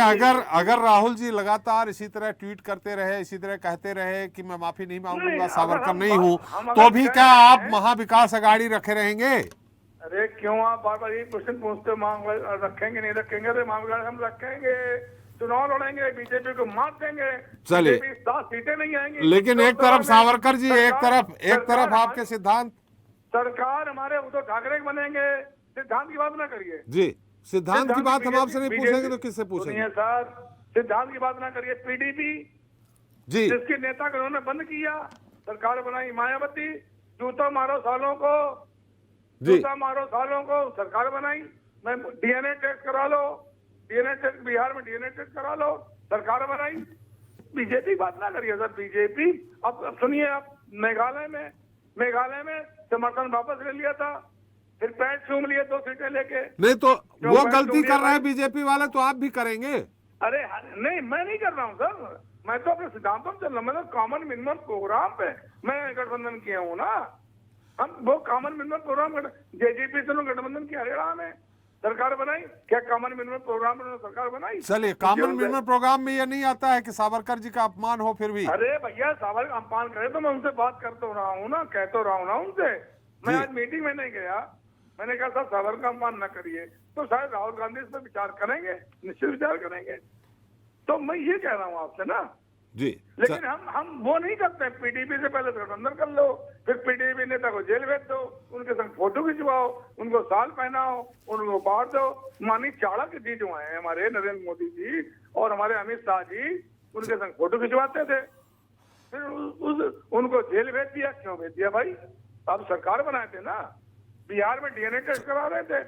अगर राहुल जी लगातार इसी तरह ट्वीट करते रहे, इसी तरह कहते रहे कि मैं माफी नहीं मांगूंगा, नहीं, सावरकर अगर नहीं हम हूँ, अगर तो भी कह क्या रहे आप हैं- महाविकास अघाड़ी रखे रहेंगे? अरे क्यों आप बार बार ये क्वेश्चन पूछते हो, मांग रखेंगे नहीं रखेंगे? अरे मांग हम रखेंगे, चुनाव लड़ेंगे, बीजेपी को मार देंगे। चलिए। बीजेपी 7 सीटें नहीं आएंगी। लेकिन एक तरफ सावरकर जी, एक तरफ सरकार आपके सिद्धांत। सरकार हमारे उद्धव ठाकरे बनेंगे, सिद्धांत की बात ना करिए। जी, सिद्धांत की बात हम आपसे नहीं बीजेपी पूछेंगे तो किससे पूछेंगे? सुनिए सर, सिद्धांत की बात ना करिए। पीडीपी जी जिसके नेता को उन्होंने बंद किया, सरकार बनाई मायावती, जूता मारो सालों को, जी जूता मारो सालों को, सरकार बनाई। मैं डीएनए टेस्ट करा लो, डीएनए टेस्ट बिहार में डीएनए टेस्ट करा लो, सरकार बनाई। बीजेपी बात ना करिए सर, बीजेपी। अब सुनिए, आप मेघालय में समर्थन वापस ले लिया था, फिर पैर चूम लिए 2 सीटें लेके। नहीं तो क्यों वो मैं गलती चूम कर लिया रहे हैं भाई? बीजेपी वाले, तो आप भी करेंगे? अरे नहीं, मैं नहीं कर रहा हूँ सर, मैं तो अपने सिद्धांतों में चल रहा हूँ। मैं तो कॉमन मिनिमम प्रोग्राम पे मैं गठबंधन किया हूँ ना। हम वो कॉमन मिनिमम प्रोग्राम जेजेपी से गठबंधन किया, हरियाणा में सरकार बनाई। क्या कॉमन मिनिमम प्रोग्राम में सरकार बनाई? चलिए, कॉमन मिनिमम प्रोग्राम में ये नहीं आता है कि सावरकर जी का अपमान हो फिर भी? अरे भैया, सावरकर अपमान करे तो मैं उनसे बात कर तो रहा हूँ ना, कह तो रहा हूँ ना उनसे। मैं जी। आज मीटिंग में नहीं गया, मैंने कहा था सावरकर का अपमान न करिए, तो शायद राहुल गांधी इस पर विचार करेंगे, निश्चित विचार करेंगे। तो मैं ये कह रहा हूँ आपसे ना। जी लेकिन हम वो नहीं करते। पीडीपी से पहले गठबंधन कर लो, फिर पीडीपी नेता को जेल भेज दो, उनके संग फोटो खिंचवाओ, उनको साल पहनाओ, उनको बांट दो। मानी चाणक्य जी जो है हमारे नरेंद्र मोदी जी और हमारे अमित शाह जी, उनके संग फोटो खिंचवाते थे, फिर उनको जेल भेज दिया। क्यों भेज दिया भाई? अब सरकार बनाए थे ना, बिहार में डीएनए टेस्ट करा रहे थे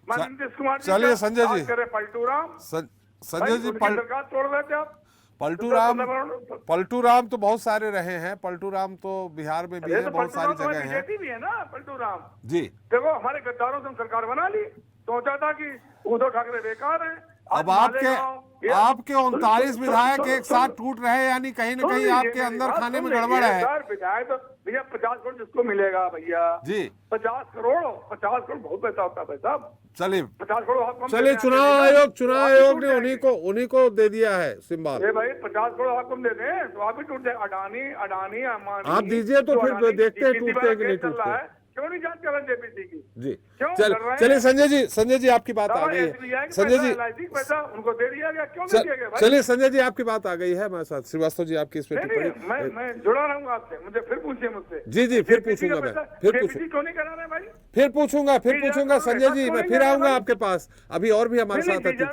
माननीय नीतीश कुमार जी। चलिए संजय जी, करे पलटू राम, संजय जी, सरकार तोड़ रहे थे आप। पलटू राम तो बहुत सारे रहे हैं। पलटू राम तो बिहार में भी है, बहुत सारी जगह है। बीजेपी भी है ना पलटू राम जी। देखो, हमारे गद्दारों से हम सरकार बना ली, सोचा था कि उद्धव ठाकरे बेकार हैं। अब आपके 39 विधायक एक साथ टूट रहे, यानी कहीं न कहीं आपके अंदर खाने में गड़बड़ है। सर विधायक तो भैया 50 करोड़ जिसको मिलेगा भैया जी, 50 करोड़ बहुत पैसा होता है भाई साहब। चलिए 50 करोड़ चलिए, चुनाव आयोग ने उन्हीं को दे दिया है सिंबल। ये भाई 50 करोड़ आपको दे दें तो आप भी टूट जाए। अडानी अंबानी आप दीजिए तो फिर देखते हैं टूटते हैं कि नहीं टूटते। क्यों नहीं जांच कर रहे जेपीसी की? जी क्यों कर रहे हैं? चलिए संजय जी आपकी बात आ गई है। संजय जी, पैसा उनको दे दिया गया, क्यों नहीं दिया गया भाई? चलिए संजय जी आपकी बात आ गई है। मैं श्रीवास्तव जी आपकी इस पे टिप्पणी, मैं जुड़ा रहूंगा आपसे, मुझे फिर पूछिए मुझसे। जी फिर पूछूंगा मैं, क्यों नहीं करा रहे भाई? फिर पूछूंगा संजय जी, मैं फिर आऊंगा आपके पास। अभी और भी हमारे साथ अतिथि,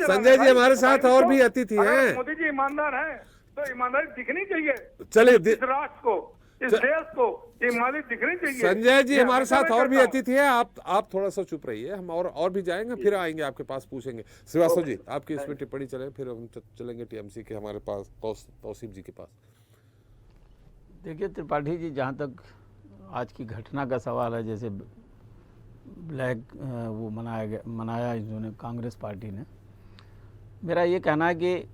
संजय जी हमारे साथ और भी अतिथि हैं। मोदी जी ईमानदार हैं तो ईमानदारी दिखनी चाहिए। चलिए, इस राष्ट्र को, इस देश को ईमानदारी दिखनी चाहिए। संजय जी हमारे साथ और भी अतिथि हैं। आप थोड़ा सा चुप रहिए, हम और भी जाएंगे, फिर आएंगे आपके पास, पूछेंगे। श्रीवास्तव जी आपकी इसमें टिप्पणी चले, फिर हम चलेंगे टीएमसी के हमारे पास तौसीफ जी के पास। देखिए त्रिपाठी जी, जहाँ तक आज की घटना का सवाल है, जैसे ब्लैक वो मनाया इन्होंने कांग्रेस पार्टी ने, मेरा ये कहना है कि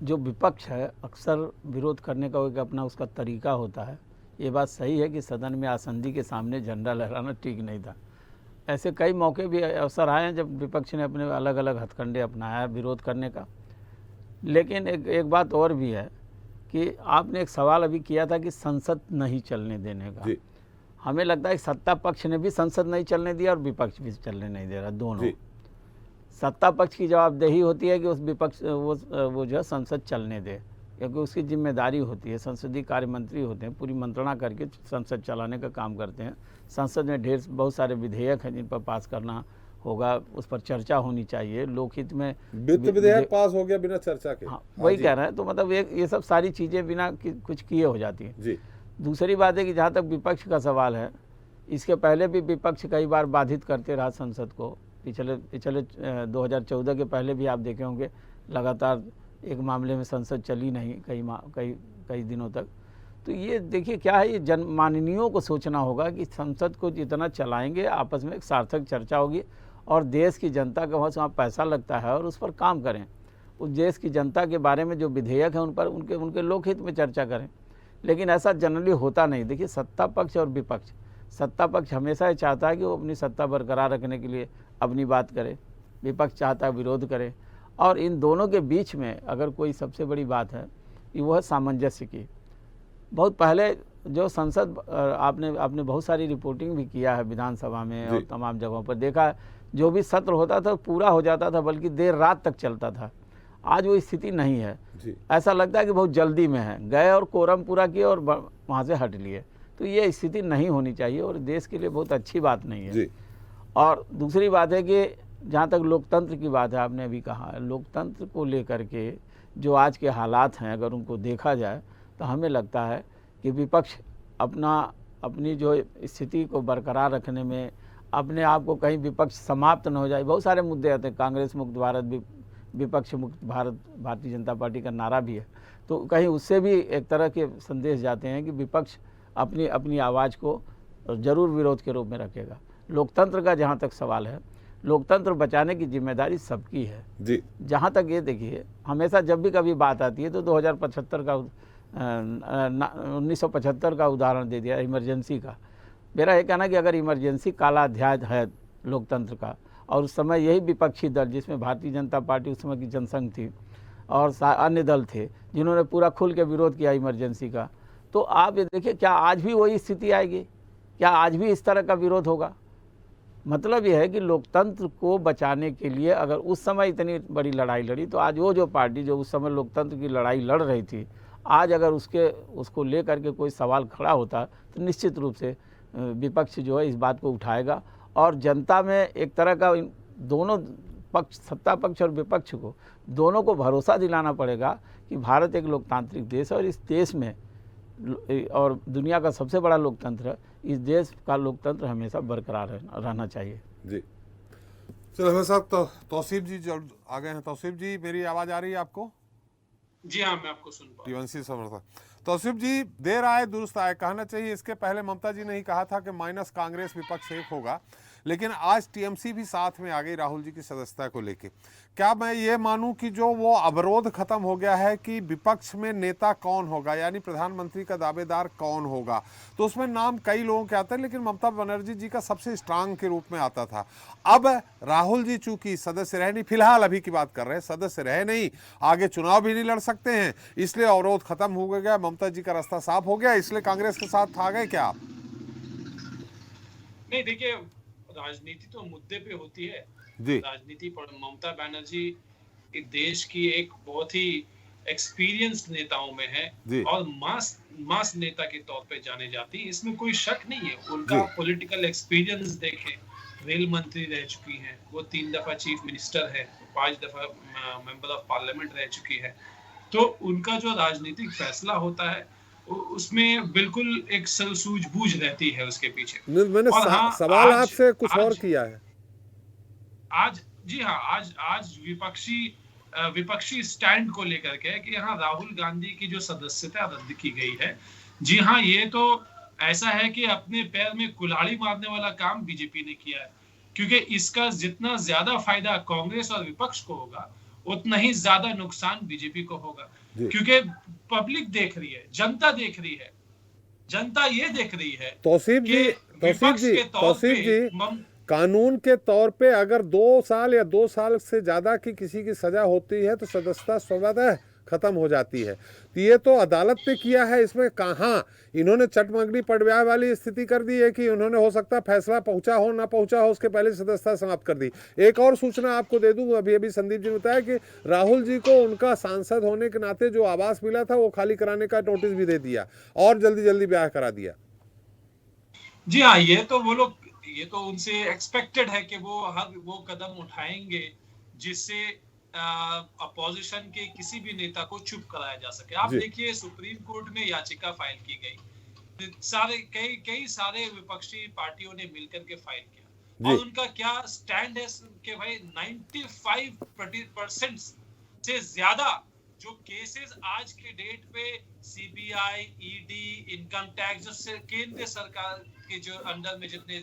जो विपक्ष है अक्सर विरोध करने का एक अपना उसका तरीका होता है। ये बात सही है कि सदन में आसंदी के सामने झंडा लहराना ठीक नहीं था। ऐसे कई मौके भी अवसर आए हैं जब विपक्ष ने अपने अलग अलग हथकंडे अपनाया विरोध करने का। लेकिन एक बात और भी है कि आपने एक सवाल अभी किया था कि संसद नहीं चलने देने का। हमें लगता है कि सत्ता पक्ष ने भी संसद नहीं चलने दिया और विपक्ष भी चलने नहीं दे रहा, दोनों। सत्ता पक्ष की जवाबदेही होती है कि उस विपक्ष वो जो है संसद चलने दे, क्योंकि उसकी जिम्मेदारी होती है। संसदीय कार्य मंत्री होते हैं, पूरी मंत्रणा करके संसद चलाने का काम करते हैं। संसद में बहुत सारे विधेयक हैं जिन पर पास करना होगा, उस पर चर्चा होनी चाहिए। लोकहित में वित्त विधेयक पास हो गया बिना चर्चा के। हाँ, वही कह रहे हैं। तो मतलब ये सब सारी चीज़ें बिना कुछ किए हो जाती हैं। जी। दूसरी बात है कि जहाँ तक विपक्ष का सवाल है, इसके पहले भी विपक्ष कई बार बाधित करते रहा संसद को। पिछले 2014 के पहले भी आप देखे होंगे, लगातार एक मामले में संसद चली नहीं कई दिनों तक। तो ये देखिए क्या है, ये जनमाननियों को सोचना होगा कि संसद को जितना चलाएंगे आपस में एक सार्थक चर्चा होगी और देश की जनता का वहाँ पैसा लगता है और उस पर काम करें। उस देश की जनता के बारे में जो विधेयक है उन पर उनके लोकहित में चर्चा करें। लेकिन ऐसा जनरली होता नहीं। देखिए सत्ता पक्ष और विपक्ष, सत्ता पक्ष हमेशा ये चाहता है कि वो अपनी सत्ता बरकरार रखने के लिए अपनी बात करे, विपक्ष चाहता है विरोध करे। और इन दोनों के बीच में अगर कोई सबसे बड़ी बात है कि वो है सामंजस्य की। बहुत पहले जो संसद आपने बहुत सारी रिपोर्टिंग भी किया है विधानसभा में और तमाम जगहों पर देखा, जो भी सत्र होता था पूरा हो जाता था, बल्कि देर रात तक चलता था। आज वो स्थिति नहीं है। ऐसा लगता है कि बहुत जल्दी में है, गए और कोरम पूरा किए और वहाँ से हट लिए। तो ये स्थिति नहीं होनी चाहिए और देश के लिए बहुत अच्छी बात नहीं है। और दूसरी बात है कि जहाँ तक लोकतंत्र की बात है, आपने अभी कहा, लोकतंत्र को लेकर के जो आज के हालात हैं अगर उनको देखा जाए तो हमें लगता है कि विपक्ष अपनी जो स्थिति को बरकरार रखने में, अपने आप को कहीं विपक्ष समाप्त न हो जाए। बहुत सारे मुद्दे आते हैं, कांग्रेस मुक्त भारत, विपक्ष मुक्त भारत, भारतीय जनता पार्टी का नारा भी है। तो कहीं उससे भी एक तरह के संदेश जाते हैं कि विपक्ष अपनी आवाज़ को जरूर विरोध के रूप में रखेगा। लोकतंत्र का जहाँ तक सवाल है, लोकतंत्र बचाने की जिम्मेदारी सबकी है जी। जहाँ तक ये देखिए, हमेशा जब भी कभी बात आती है तो 1975 का उदाहरण दे दिया, इमरजेंसी का। मेरा ये कहना है कि अगर इमरजेंसी काला अध्याय है लोकतंत्र का, और उस समय यही विपक्षी दल जिसमें भारतीय जनता पार्टी उस समय की जनसंघ थी और अन्य दल थे जिन्होंने पूरा खुल के विरोध किया इमरजेंसी का, तो आप ये देखिए क्या आज भी वही स्थिति आएगी? क्या आज भी इस तरह का विरोध होगा? मतलब यह है कि लोकतंत्र को बचाने के लिए अगर उस समय इतनी बड़ी लड़ाई लड़ी, तो आज वो जो पार्टी जो उस समय लोकतंत्र की लड़ाई लड़ रही थी, आज अगर उसको लेकर के कोई सवाल खड़ा होता तो निश्चित रूप से विपक्ष जो है इस बात को उठाएगा। और जनता में एक तरह का दोनों पक्ष, सत्ता पक्ष और विपक्ष को, दोनों को भरोसा दिलाना पड़ेगा कि भारत एक लोकतांत्रिक देश है और इस देश में, और दुनिया का सबसे बड़ा लोकतंत्र है, इस देश का लोकतंत्र हमेशा बरकरार रहना चाहिए जी। चलो हमारे साथ तौसीफ जी जो आ गए हैं। तौसीफ जी, मेरी आवाज़ आ रही है आपको? जी हाँ, मैं आपको सुन पा रहा हूं। टीएमसी समर्थक तौसीफ जी, देर आए दुरुस्त आए कहना चाहिए। इसके पहले ममता जी ने ही कहा था कि माइनस कांग्रेस विपक्ष एक होगा, लेकिन आज टीएमसी भी साथ में आ गई राहुल जी की सदस्यता को लेके। क्या मैं ये मानूं कि जो वो अवरोध खत्म हो गया है कि विपक्ष में नेता कौन होगा, यानी प्रधानमंत्री का दावेदार कौन होगा? तो उसमें नाम कई लोगों के आते हैं, लेकिन ममता बनर्जी जी का सबसे स्ट्रांग के रूप में आता था। अब राहुल जी चूंकि सदस्य रहे नहीं, फिलहाल अभी की बात कर रहे हैं, सदस्य रहे नहीं, आगे चुनाव भी नहीं लड़ सकते हैं, इसलिए अवरोध खत्म हो गया, ममता जी का रास्ता साफ हो गया, इसलिए कांग्रेस के साथ आ गए क्या आप? नहीं, देखिए, राजनीति तो मुद्दे पे होती है जी। राजनीति पर ममता बनर्जी इस देश की एक बहुत ही एक्सपीरियंस्ड नेताओं में है और मास नेता के तौर पे जाने जाती है, इसमें कोई शक नहीं है। उनका पॉलिटिकल एक्सपीरियंस देखें, रेल मंत्री रह चुकी हैं, वो 3 दफा चीफ मिनिस्टर है, 5 दफा मेंबर ऑफ पार्लियामेंट रह चुकी है। तो उनका जो राजनीतिक फैसला होता है उसमें बिल्कुल एक सूझबूझ रहती है उसके पीछे। मैंने सवाल आपसे कुछ और किया है। आज जी हाँ, आज विपक्षी विपक्षी स्टैंड को लेकर के कि यहाँ राहुल गांधी की जो सदस्यता रद्द की गई है, जी हाँ, ये तो ऐसा है कि अपने पैर में कुल्हाड़ी मारने वाला काम बीजेपी ने किया है, क्योंकि इसका जितना ज्यादा फायदा कांग्रेस और विपक्ष को होगा उतना ही ज्यादा नुकसान बीजेपी को होगा, क्योंकि पब्लिक देख रही है, जनता देख रही है, जनता ये देख रही है तौसीफ जी, कानून के तौर पे अगर 2 साल या 2 साल से ज्यादा की किसी की सजा होती है तो सदस्यता स्वतः खत्म हो जाती है। तो ये तो अदालत ने किया है, इसमें कहाँ इन्होंने चटमंगनी पड़व्याय वाली स्थिति कर दी है कि उन्होंने हो सकता है फैसला पहुंचा हो ना पहुंचा हो उसके पहले सदस्यता समाप्त कर दी। एक और सूचना आपको दे दूं, अभी संदीप जी ने बताया कि राहुल जी को उनका सांसद होने के नाते जो आवास मिला था वो खाली कराने का नोटिस भी दे दिया और जल्दी ब्याह करा दिया। जी हाँ, ये तो उनसे एक्सपेक्टेड है कि वो कदम उठाएंगे जिससे अपोजिशन के किसी भी नेता को चुप कराया जा सके। आप देखिए, सुप्रीम कोर्ट में याचिका फाइल की गई, कई सारे विपक्षी पार्टियों ने मिलकर के फाइल किया और उनका क्या स्टैंड है कि भाई 95% से ज्यादा जो केसेस आज के डेट पे सीबीआई, ईडी, इनकम टैक्स, केंद्र सरकार के जो अंडर में जितने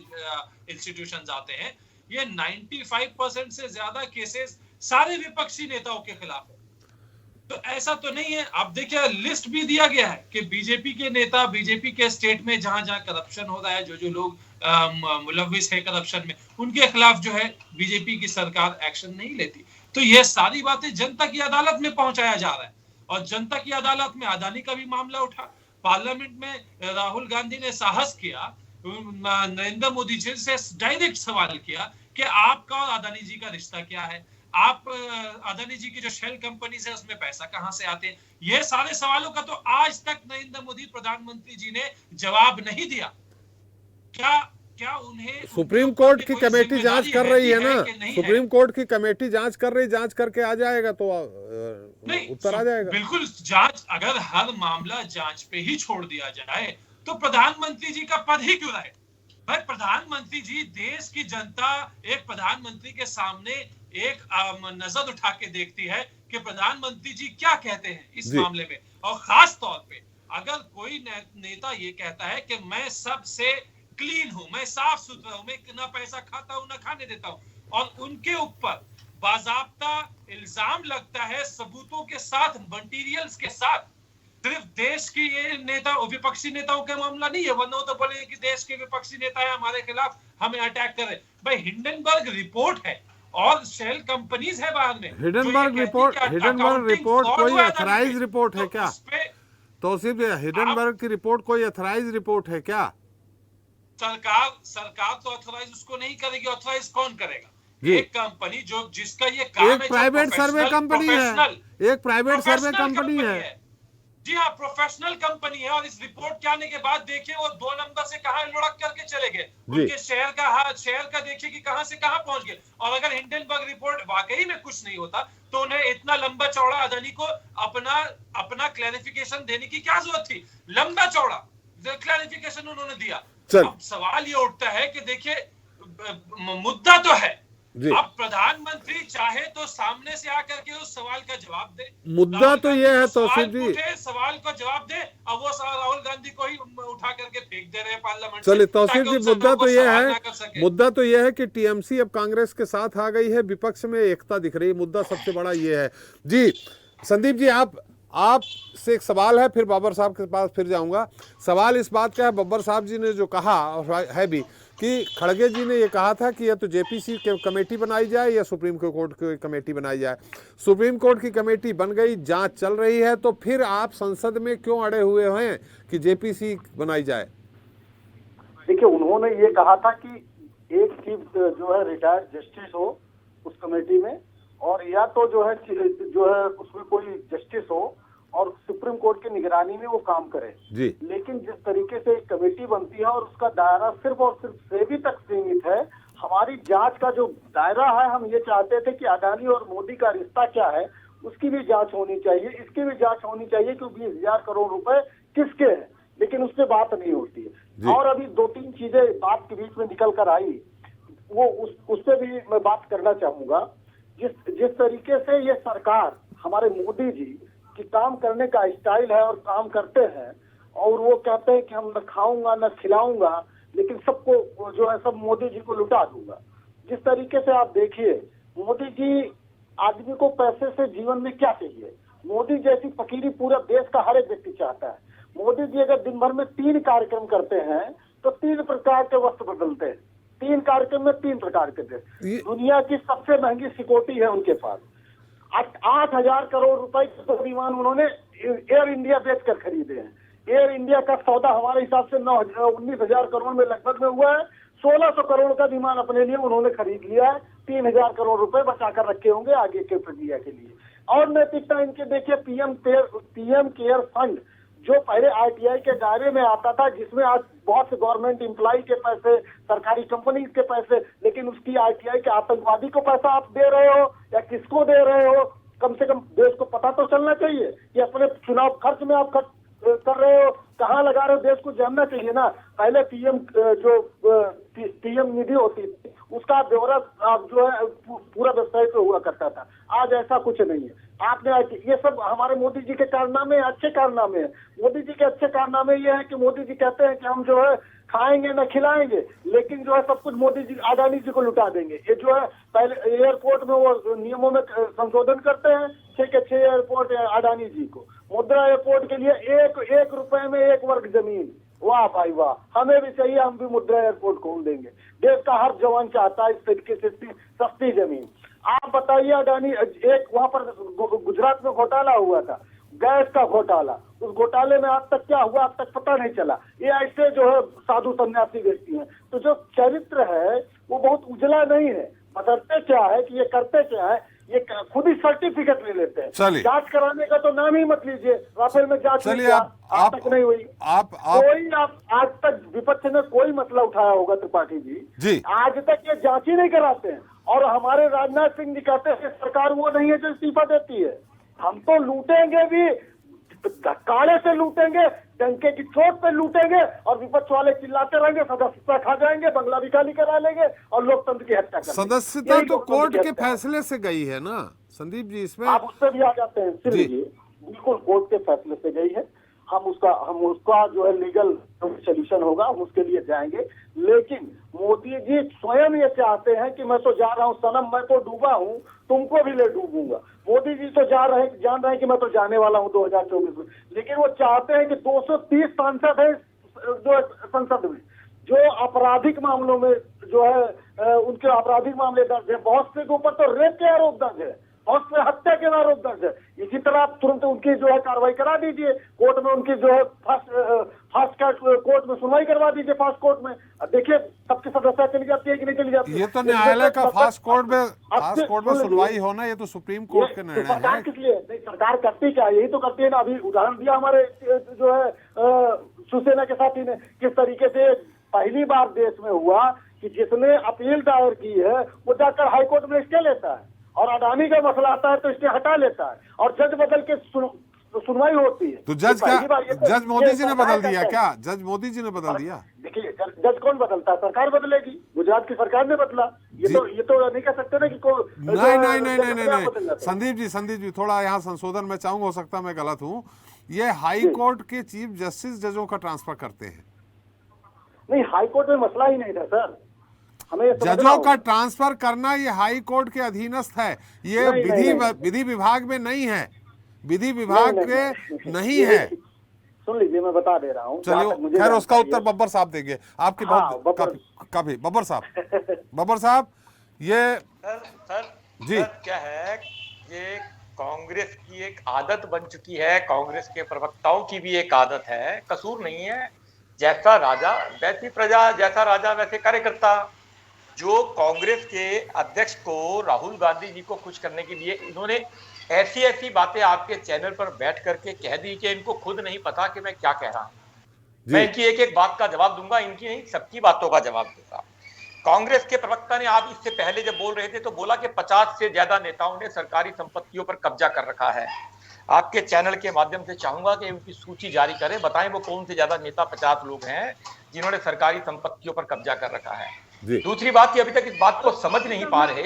इंस्टीट्यूशंस आते हैं, ये 95% से ज्यादा केसेस सारे विपक्षी नेताओं के खिलाफ है। तो ऐसा तो नहीं है, आप देखिए लिस्ट भी दिया गया है कि बीजेपी के नेता, बीजेपी के स्टेट में जहां करप्शन हो रहा है, जो लोग मुलविस है करप्शन में, उनके खिलाफ जो है बीजेपी की सरकार एक्शन नहीं लेती। तो ये सारी बातें जनता की अदालत में पहुंचाया जा रहा है और जनता की अदालत में अदानी का भी मामला उठा, पार्लियामेंट में राहुल गांधी ने साहस किया, नरेंद्र मोदी जी से डायरेक्ट सवाल किया कि आपका और अदानी जी का रिश्ता क्या है, आप अदानी जी की जो शेल कंपनीज है उसमें पैसा कहां से आते हैं। ये सारे सवालों का तो आज तक नरेंद्र मोदी प्रधानमंत्री जी ने जवाब नहीं दिया। क्या उन्हें सुप्रीम कोर्ट की कमेटी जांच कर रही है ना, सुप्रीम कोर्ट की कमेटी जांच कर रही, जांच करके आ जाएगा तो उत्तर आ जाएगा। बिल्कुल, जांच, अगर हर मामला जांच पे ही छोड़ दिया जाए तो प्रधानमंत्री जी का पद ही क्यों रहे। भाई, प्रधानमंत्री जी, देश की जनता एक प्रधानमंत्री के सामने एक नजर उठा के देखती है कि प्रधानमंत्री जी क्या कहते हैं इस मामले में। और खास तौर पे अगर कोई नेता ये कहता है कि मैं सबसे क्लीन हूं, मैं साफ सुथरा हूं, मैं ना पैसा खाता हूं ना खाने देता हूं, और उनके ऊपर बाजाब्ता इल्जाम लगता है सबूतों के साथ, मटेरियल्स के साथ, सिर्फ देश की ये नेता विपक्षी नेताओं का मामला नहीं है, वरना तो बोले कि देश के विपक्षी नेता है हमारे खिलाफ, हमें अटैक कर रहे। भाई, हिंडनबर्ग रिपोर्ट है और शेल कंपनीज है बाहर में। हिंडनबर्ग रिपोर्ट कोई अथराइज रिपोर्ट है क्या? तो सिर्फ हिंडनबर्ग की रिपोर्ट कोई अथराइज रिपोर्ट है क्या? सरकार तो ऑथराइज उसको नहीं करेगी। ऑथराइज कौन करेगा? एक कंपनी जिसका ये काम है, प्राइवेट सर्वे कंपनी है, एक प्राइवेट सर्वे कंपनी है। जी हाँ, प्रोफेशनल कंपनी है। और इस रिपोर्ट के आने के बाद देखिए वो 2 नंबर से कहां लुढ़क करके चले गए, उनके शेयर का देखिए कि कहां से कहां पहुंच गए। और अगर हिंडनबर्ग रिपोर्ट वाकई में कुछ नहीं होता तो उन्हें इतना लंबा चौड़ा अदानी को अपना क्लैरिफिकेशन देने की क्या जरूरत थी? लंबा चौड़ा क्लैरिफिकेशन उन्होंने दिया। अब सवाल ये उठता है कि देखिए मुद्दा तो है, अब प्रधानमंत्री चाहे तो सामने से आकर के उस सवाल का जवाब दे। मुद्दा तो ये है तौसीफ जी, सवाल का जवाब दे, अब वो राहुल गांधी को ही उठा करके फेंक दे रहे हैं पार्लियामेंट। चलिए तौसीफ जी, मुद्दा तो ये है कि टीएमसी अब कांग्रेस के साथ आ गई है, विपक्ष में एकता दिख रही है। मुद्दा सबसे बड़ा ये है। जी संदीप जी, आप से एक सवाल है, फिर बाबर साहब के पास फिर जाऊंगा। सवाल इस बात का है, बब्बर साहब जी ने जो कहा है भी कि खड़गे जी ने ये कहा था कि या तो जेपीसी की कमेटी बनाई जाए या सुप्रीम कोर्ट की कमेटी बनाई जाए। सुप्रीम कोर्ट की कमेटी बन गई, जांच चल रही है, तो फिर आप संसद में क्यों अड़े हुए हैं कि जेपीसी बनाई जाए? देखिए, उन्होंने ये कहा था कि एक चीफ जो है रिटायर्ड जस्टिस हो उस कमेटी में, और या तो जो है उसमें कोई जस्टिस हो और सुप्रीम कोर्ट की निगरानी में वो काम करे जी। लेकिन जिस तरीके से एक कमेटी बनती है और उसका दायरा सिर्फ और सिर्फ सेबी तक सीमित है, हमारी जांच का जो दायरा है, हम ये चाहते थे कि अडानी और मोदी का रिश्ता क्या है उसकी भी जांच होनी चाहिए, इसकी भी जांच होनी चाहिए कि 20,000 करोड़ रुपए किसके हैं, लेकिन उससे बात नहीं होती है। और अभी 2-3 चीजें बात के बीच में निकल कर आई, वो उस पर भी मैं बात करना चाहूंगा जिस तरीके से ये सरकार, हमारे मोदी जी की काम करने का स्टाइल है और काम करते हैं, और वो कहते हैं कि हम न खाऊंगा न खिलाऊंगा, लेकिन सबको जो है सब मोदी जी को लुटा दूंगा। जिस तरीके से आप देखिए, मोदी जी, आदमी को पैसे से जीवन में क्या चाहिए? मोदी जैसी फकीरी पूरा देश का हर एक व्यक्ति चाहता है। मोदी जी अगर दिन भर में 3 कार्यक्रम करते हैं तो 3 प्रकार के वस्त्र बदलते हैं। 3 कार्यक्रम में 3 प्रकार के ड्रेस। दुनिया की सबसे महंगी सिक्योरिटी है उनके पास। 8,000 करोड़ रुपए के 2 विमान उन्होंने एयर इंडिया बेचकर खरीदे हैं। एयर इंडिया का सौदा हमारे हिसाब से 19,000 करोड़ में लगभग में हुआ है। 1,600 करोड़ का विमान अपने लिए उन्होंने खरीद लिया है। 3,000 करोड़ रुपए बचाकर रखे होंगे आगे के प्रक्रिया के लिए। और नैतिकता इनके देखिए, पीएम केयर फंड जो पहले आरटीआई के दायरे में आता था, जिसमें आज बहुत से गवर्नमेंट एम्प्लॉय के पैसे, सरकारी कंपनी के पैसे, लेकिन उसकी आरटीआई के आतंकवादी को पैसा आप दे रहे हो या किसको दे रहे हो? कम से कम देश को पता तो चलना चाहिए कि अपने चुनाव खर्च में आप खर्च कर रहे हो, कहाँ लगा रहे हो, देश को जानना चाहिए ना। पहले पीएम निधि होती थी, उसका ब्यौरा आप जो है पूरा वेबसाइट पे हुआ करता था। आज ऐसा कुछ नहीं है। आपने ये सब हमारे मोदी जी के कारनामे, अच्छे कारनामे हैं। मोदी जी के अच्छे कारनामे ये है कि मोदी जी कहते हैं कि हम जो है खाएंगे न खिलाएंगे, लेकिन जो है सब कुछ मोदी जी, अडानी जी को लुटा देंगे। ये जो है पहले एयरपोर्ट में वो नियमों में संशोधन करते हैं, 6 के 6 एयरपोर्ट अडानी जी को। मुद्रा एयरपोर्ट के लिए एक रुपए में 1 वर्ग जमीन। वाह भाई वाह, हमें भी चाहिए, हम भी मुद्रा एयरपोर्ट खोल देंगे। देश का हर जवान चाहता है इस तरीके से सस्ती जमीन। आप बताइए, अडानी एक वहां पर गुजरात में घोटाला हुआ था, गैस का घोटाला। उस घोटाले में आज तक क्या हुआ, आज तक पता नहीं चला। ये ऐसे जो है साधु सन्यासी व्यक्ति हैं। तो जो चरित्र है वो बहुत उजला नहीं है। बदलते क्या है कि ये करते क्या है, ये खुद ही सर्टिफिकेट ले लेते हैं। जांच कराने का तो नाम ही मत लीजिए। राफेल में जांच आज तक नहीं हुई। आप आज तक विपक्ष ने कोई मसला उठाया होगा त्रिपाठी जी, आज तक ये जांच ही नहीं कराते हैं। और हमारे राजनाथ सिंह जी कहते हैं सरकार वो नहीं है जो इस्तीफा देती है। हम तो लूटेंगे भी, धक्काड़े से लूटेंगे, डंके की चोट पे लूटेंगे, और विपक्ष वाले चिल्लाते रहेंगे, सदस्यता खा जाएंगे, बंगला भी खाली करा लेंगे और लोकतंत्र की हत्या करेंगे। सदस्यता तो कोर्ट के फैसले से गई है ना संदीप जी, इसमें आप उस पर भी आ जाते हैं। बिल्कुल कोर्ट के फैसले से गई है। हम उसका जो है लीगल सोल्यूशन होगा, हम उसके लिए जाएंगे। लेकिन मोदी जी स्वयं ये चाहते हैं कि मैं तो जा रहा हूँ सनम, मैं तो डूबा हूँ, तुमको भी ले डूबूंगा। मोदी जी तो जान रहे हैं कि मैं तो जाने वाला हूँ 2024 में, लेकिन वो चाहते हैं कि 230 सांसद है जो संसद में, जो आपराधिक मामलों में जो है उनके आपराधिक मामले दर्ज है। बहुत से के ऊपर तो रेप के आरोप दर्ज है, बहुत से हत्या के आरोप दर्ज है। इसी तरह आप तुरंत उनकी जो है कार्रवाई करा दीजिए कोर्ट में, उनकी जो है फास्ट कोर्ट में सुनवाई करवा दीजिए, फास्ट कोर्ट में। देखिए सबकी सदस्यता चली जाती है कि नहीं चली जाती है। ये तो न्यायालय का फास्ट कोर्ट में सुनवाई होना, ये तो सुप्रीम कोर्ट के निर्णय है। सरकार किस लिए नहीं, सरकार करती क्या, यही तो करती है ना। अभी उदाहरण दिया हमारे जो है शिवसेना के साथी ने, किस तरीके से पहली बार देश में हुआ कि जिसने अपील दायर की है वो जाकर हाईकोर्ट में स्टे लेता है, और अडानी का मसला आता है तो स्टे हटा लेता है, और जज बदल के सुनवाई होती है। तो जज जज मोदी जी ने बदल दिया क्या? जज मोदी जी ने बदल दिया? देखिए जज कौन बदलता है, सरकार बदलेगी। गुजरात की सरकार ने बदला। ये तो नहीं कह सकते ना कि नहीं। संदीप जी थोड़ा यहाँ संशोधन मैं चाहूंगा, हो सकता है मैं गलत हूँ। ये हाई कोर्ट के चीफ जस्टिस जजों का ट्रांसफर करते हैं। नहीं, हाई कोर्ट में मसला ही नहीं था सर। हमें जजों का ट्रांसफर करना ये हाई कोर्ट के अधीनस्थ है, ये विधि विभाग में नहीं है, विधि विभाग के नहीं है। सुन लीजिए, मैं बता दे रहा हूँ। चलिए खैर, उसका उत्तर बब्बर साहब देंगे। आपकी काफी बब्बर साहब ये सर जी क्या है, ये कांग्रेस की एक आदत बन चुकी है, कांग्रेस के प्रवक्ताओं की भी एक आदत है। कसूर नहीं है, जैसा राजा वैसी प्रजा, जैसा राजा वैसे कार्यकर्ता। जो कांग्रेस के अध्यक्ष को, राहुल गांधी जी को खुश करने के लिए इन्होंने ऐसी ऐसी बातें आपके चैनल पर बैठ करके कह दी कि इनको खुद नहीं पता कि मैं क्या कह रहा हूं। मैं इनकी एक एक बात का जवाब दूंगा, इनकी नहीं सबकी बातों का जवाब दूंगा। कांग्रेस के प्रवक्ता ने, आप इससे पहले जब बोल रहे थे तो बोला कि 50 से ज्यादा नेताओं ने सरकारी संपत्तियों पर कब्जा कर रखा है। आपके चैनल के माध्यम से चाहूंगा कि उनकी सूची जारी करें, बताएं वो कौन से ज्यादा नेता 50 लोग हैं जिन्होंने सरकारी संपत्तियों पर कब्जा कर रखा है। दूसरी बात ये अभी तक इस बात को समझ नहीं पा रहे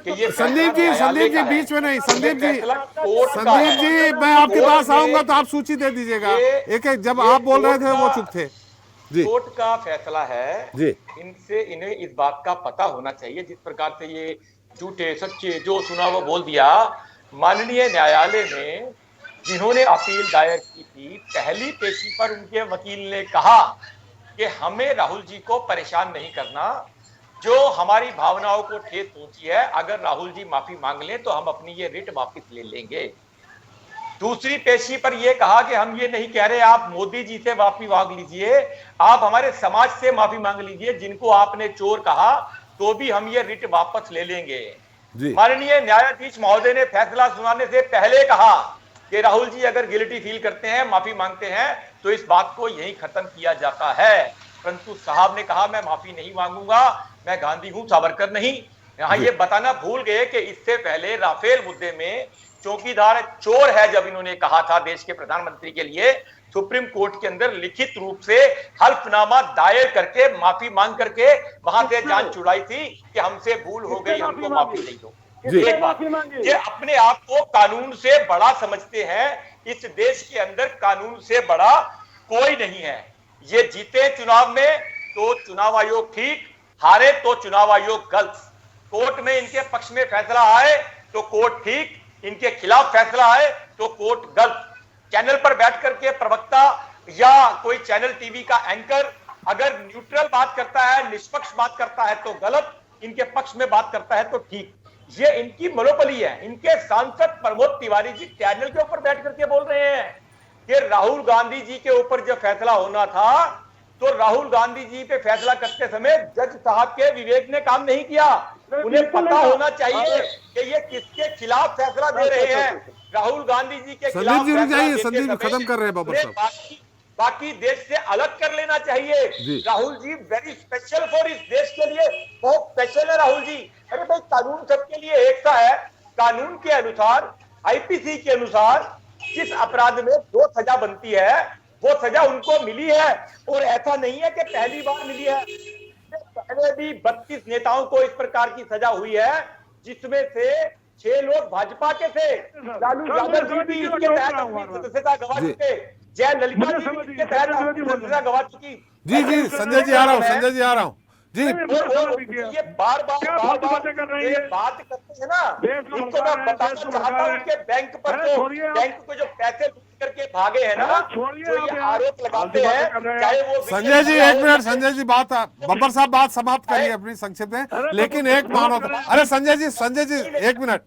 कि ये संदीप जी बीच में नहीं, संदीप जी मैं आपके पास आऊंगा तो आप सूची दे दीजिएगा। एक जब आप बोल रहे थे वो चुप थे जी। कोर्ट का फैसला है जी, इन्हें इस बात का पता होना चाहिए। जिस प्रकार से ये झूठे सच्चे जो सुना वो बोल दिया। माननीय न्यायालय में जिन्होंने अपील दायर की थी, पहली पेशी पर उनके वकील ने कहा कि हमें राहुल जी को परेशान नहीं करना, जो हमारी भावनाओं को ठेस पहुंची है, अगर राहुल जी माफी मांग लें तो हम अपनी ये रिट वापस ले लेंगे। दूसरी पेशी पर यह कहा कि हम ये नहीं कह रहे आप मोदी जी से माफी मांग लीजिए, आप हमारे समाज से माफी मांग लीजिए, जिनको आपने चोर कहा तो भी हम ये रिट वापस ले लेंगे। माननीय न्यायाधीश महोदय ने फैसला सुनाने से पहले कहा कि राहुल जी अगर गिल्टी फील करते हैं, माफी मांगते हैं, तो इस बात को यही खत्म किया जाता है। परंतु साहब ने कहा मैं माफी नहीं मांगूंगा, मैं गांधी हूं, सावरकर नहीं। यहाँ ये बताना भूल गए कि इससे पहले राफेल मुद्दे में चौकीदार चोर है जब इन्होंने कहा था देश के प्रधानमंत्री के लिए, सुप्रीम कोर्ट के अंदर लिखित रूप से हल्फनामा दायर करके माफी मांग करके वहां से जान छुड़ाई थी कि हमसे भूल हो गई, हमको माफी दे दो। एक बात, ये अपने आप को कानून से बड़ा समझते हैं। इस देश के अंदर कानून से बड़ा कोई नहीं है। ये जीते चुनाव में तो चुनाव आयोग ठीक, हारे तो चुनाव आयोग गलत। कोर्ट में इनके पक्ष में फैसला आए तो कोर्ट ठीक, इनके खिलाफ फैसला आए तो कोर्ट गलत। चैनल पर बैठ करके प्रवक्ता या कोई चैनल टीवी का एंकर अगर न्यूट्रल बात करता है, निष्पक्ष बात करता है तो गलत, इनके पक्ष में बात करता है तो ठीक। ये इनकी मोनोपोली है। इनके सांसद प्रमोद तिवारी जी चैनल के ऊपर बैठ करके बोल रहे हैं कि राहुल गांधी जी के ऊपर जब फैसला होना था तो राहुल गांधी जी पे फैसला करते समय जज साहब के विवेक ने काम नहीं किया। उन्हें पता होना चाहिए कि ये किसके खिलाफ फैसला दे रहे हैं। राहुल गांधी जी के खिलाफ संदीप खत्म कर रहे हैं बाबा साहब, बाकी देश से अलग कर लेना चाहिए। Rahul ji very special for इस देश के लिए, बहुत स्पेशल है राहुल जी। अरे भाई कानून सबके लिए एक सा है। कानून के अनुसार, आईपीसी के अनुसार जिस अपराध में 2 सजा बनती है वो सजा उनको मिली है। और ऐसा नहीं है कि पहली बार मिली है, पहले भी 32 नेताओं को इस प्रकार की सजा हुई है, जिसमें से 6 लोग भाजपा के थे। लालू यादव जी भी इसके तहत अपनी सदस्यता गवा चुके, जय ललिता जी भी इसके तहत अपनी सदस्यता गवा चुकी। जी संजय जी आ रहा हूँ जी। ये बार बात करते हैं ना, इनको मैं बताना चाहता हूँ कि बैंक को जो पैसे लूट करके भागे हैं ना, जो ये आरोप लगाते हैं, चाहे वो संजय जी एक मिनट, संजय जी बब्बर साहब बात समाप्त करिए अपनी संक्षिप्त में, लेकिन एक मानवता, अरे संजय जी एक मिनट,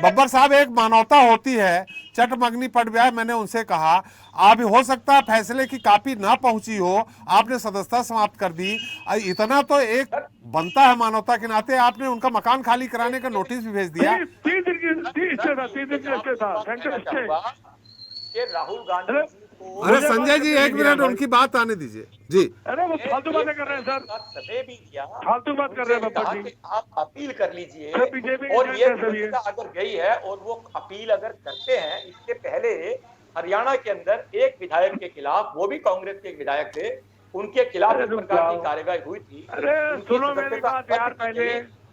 बब्बर साहब एक मानवता होती है, चटमगनी पट गया है। मैंने उनसे कहा आप हो सकता है फैसले की कॉपी ना पहुंची हो, आपने सदस्यता समाप्त कर दी, इतना तो एक बनता है मानवता के नाते। आपने उनका मकान खाली कराने का नोटिस भी भेज दिया। राहुल गांधी, अरे संजय जी एक मिनट उनकी बात आने दीजिए जी। अरे वो फालतू बातें कर रहे हैं सर, समय भी दिया, फालतू बात कर रहे हैं बब्बर जी। आप अपील कर लीजिए, और ये अगर गई है और वो अपील अगर करते हैं, इससे पहले हरियाणा के अंदर एक विधायक के खिलाफ, वो भी कांग्रेस के एक विधायक थे, उनके खिलाफ इस प्रकार की कार्रवाई हुई थी। अरे सुनो मेरी बात यार, पहले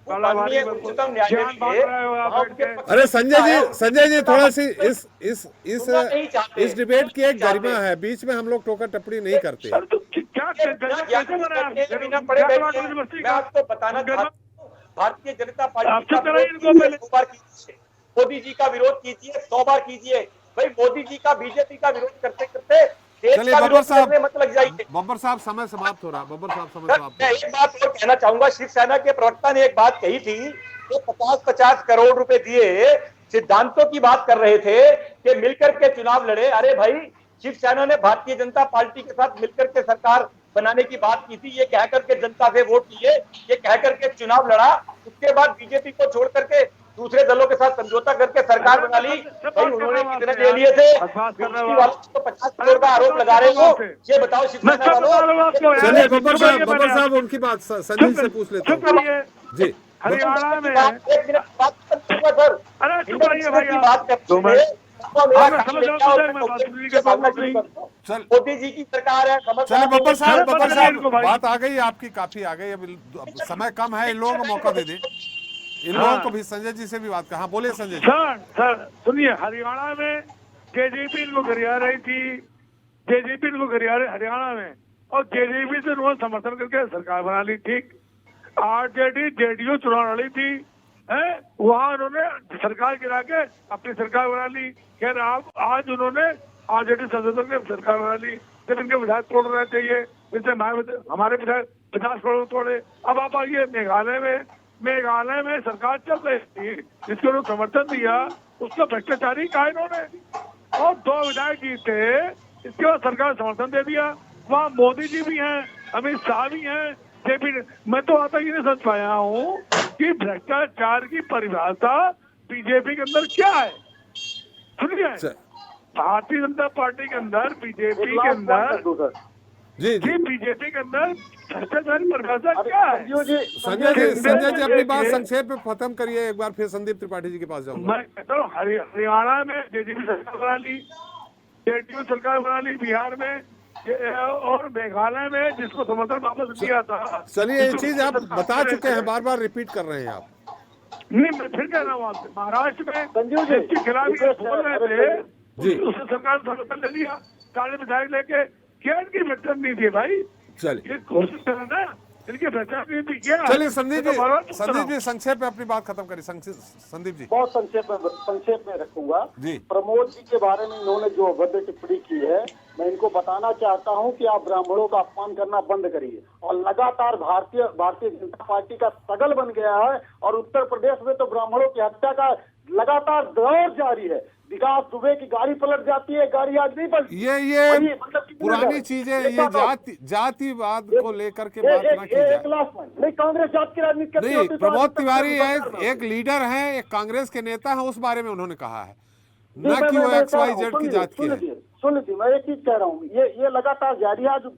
उच्चतम न्यायालय, अरे संजय जी थोड़ा सी इस डिबेट की एक गरिमा है, बीच में हम लोग टोका टप्पड़ी नहीं करते। मैं आपको बताना चाहता हूँ, भारतीय जनता पार्टी मोदी जी का विरोध कीजिए, 100 बार कीजिए। भाई मोदी जी का, बीजेपी का विरोध करते करते चलिए बब्बर साहब समय समाप्त हो रहा। एक बात और कहना चाहूंगा, शिवसेना के प्रवक्ता ने एक बात कही थी कि 50-50 करोड़ रुपए दिए, सिद्धांतों की बात कर रहे थे कि मिलकर के चुनाव लड़े। अरे भाई शिवसेना ने भारतीय जनता पार्टी के साथ मिलकर के सरकार बनाने की बात की थी, ये कह करके जनता से वोट लिए, ये कह करके चुनाव लड़ा। उसके बाद बीजेपी को छोड़ करके दूसरे दलों के साथ समझौता करके सरकार बना ली। भाई उन्होंने कितने दे लिए थे? 50 करोड़ का आरोप लगा रहे हो, ये बताओ शिवसेना वालों। चलिए बब्बर साहब उनकी बात संजय से पूछ लेते हैं जी। हरियाणा में एक मिनट बात करते हैं सर, बात करते हैं चल मोदी जी की सरकार है। चलिए बब्बर साहब बात आ गई आपकी, काफी आ गई। अब समय कम है, इन लोगों को मौका दे दें, इन लोगों को भी। संजय जी से भी बात कर। हाँ बोलिए संजय जी। सर सुनिए, हरियाणा में जेजेपी इनको गरिया रही थी, जेजेपी इनको गरिया रही हरियाणा में, और जेजेपी से उन्होंने समर्थन करके सरकार बना ली। ठीक, आरजेडी जेडीयू चुनाव लड़ी थी, है वहाँ उन्होंने सरकार गिरा के अपनी सरकार बना ली। खैर आप आज उन्होंने आरजेडी सांसदों ने सरकार बना ली। जब इनके विधायक तोड़ रहे चाहिए, जैसे हमारे विधायक 50 करोड़ तोड़े। अब आप आइए मेघालय में सरकार चल रही थी, जिसको उन्होंने समर्थन दिया, उसका भ्रष्टाचारी कहा इन्होंने, और 2 विधायक जीते, इसके बाद सरकार समर्थन दे दिया। वहाँ मोदी जी भी हैं, अमित शाह भी हैं, जेपी। मैं तो आता ये नहीं समझ पाया हूँ कि भ्रष्टाचार की परिभाषा बीजेपी के अंदर क्या है। सुनिए, भारतीय जनता पार्टी के अंदर, बीजेपी के अंदर, जी बीजेपी के अंदर भ्रष्टाचार की परिभाषा क्या है? संजय जी अपनी बात संक्षेप में खत्म करिए, एक बार फिर संदीप त्रिपाठी जी के पास जाऊंगा। मैं कहता हूँ हरियाणा में जेजेपी सरकार बना ली, जेडीयू सरकार बना ली, बिहार में, और मेघालय में जिसको समर्थन वापस दिया था। चलिए ये चीज आप बता चुके हैं, बार बार रिपीट कर रहे हैं आप। नहीं, मैं फिर कह रहा हूँ आपसे, महाराष्ट्र में जिसके खिलाफ ये बोल रहे थे, उसने सरकार समर्थन ले लिया, सारे विधायक लेके। क्या इनकी भ्रष्टाचार नहीं थी भाई? चलिए ये कोशिश करें ना, इनकी भ्रष्टाचार नहीं थी क्या? चलिए संदीप जी संक्षेप में अपनी बात खत्म करिए। संदीप जी बहुत संक्षेप में रखूंगा जी। प्रमोद जी के बारे में इन्होंने जो अभद्र टिप्पणी की है, मैं इनको बताना चाहता हूं कि आप ब्राह्मणों का अपमान करना बंद करिए। और लगातार भारतीय जनता पार्टी का सगल बन गया है, और उत्तर प्रदेश में तो ब्राह्मणों की हत्या का लगातार दौर जारी है। विकास दुबे की गाड़ी पलट जाती है, गाड़ी आज नहीं पलटी। ये पुरानी चीजें, ये जातिवाद को लेकर के बात ना की जाए। नहीं, कांग्रेस जात की राजनीति करती नहीं, होती तो प्रमोद तिवारी एक लीडर है, एक कांग्रेस के नेता है, उस बारे में उन्होंने कहा है, न कि वो XYZ की जात की है। सुन लीजिए, मैं एक चीज कह रहा हूँ, ये लगातार जारी है। जो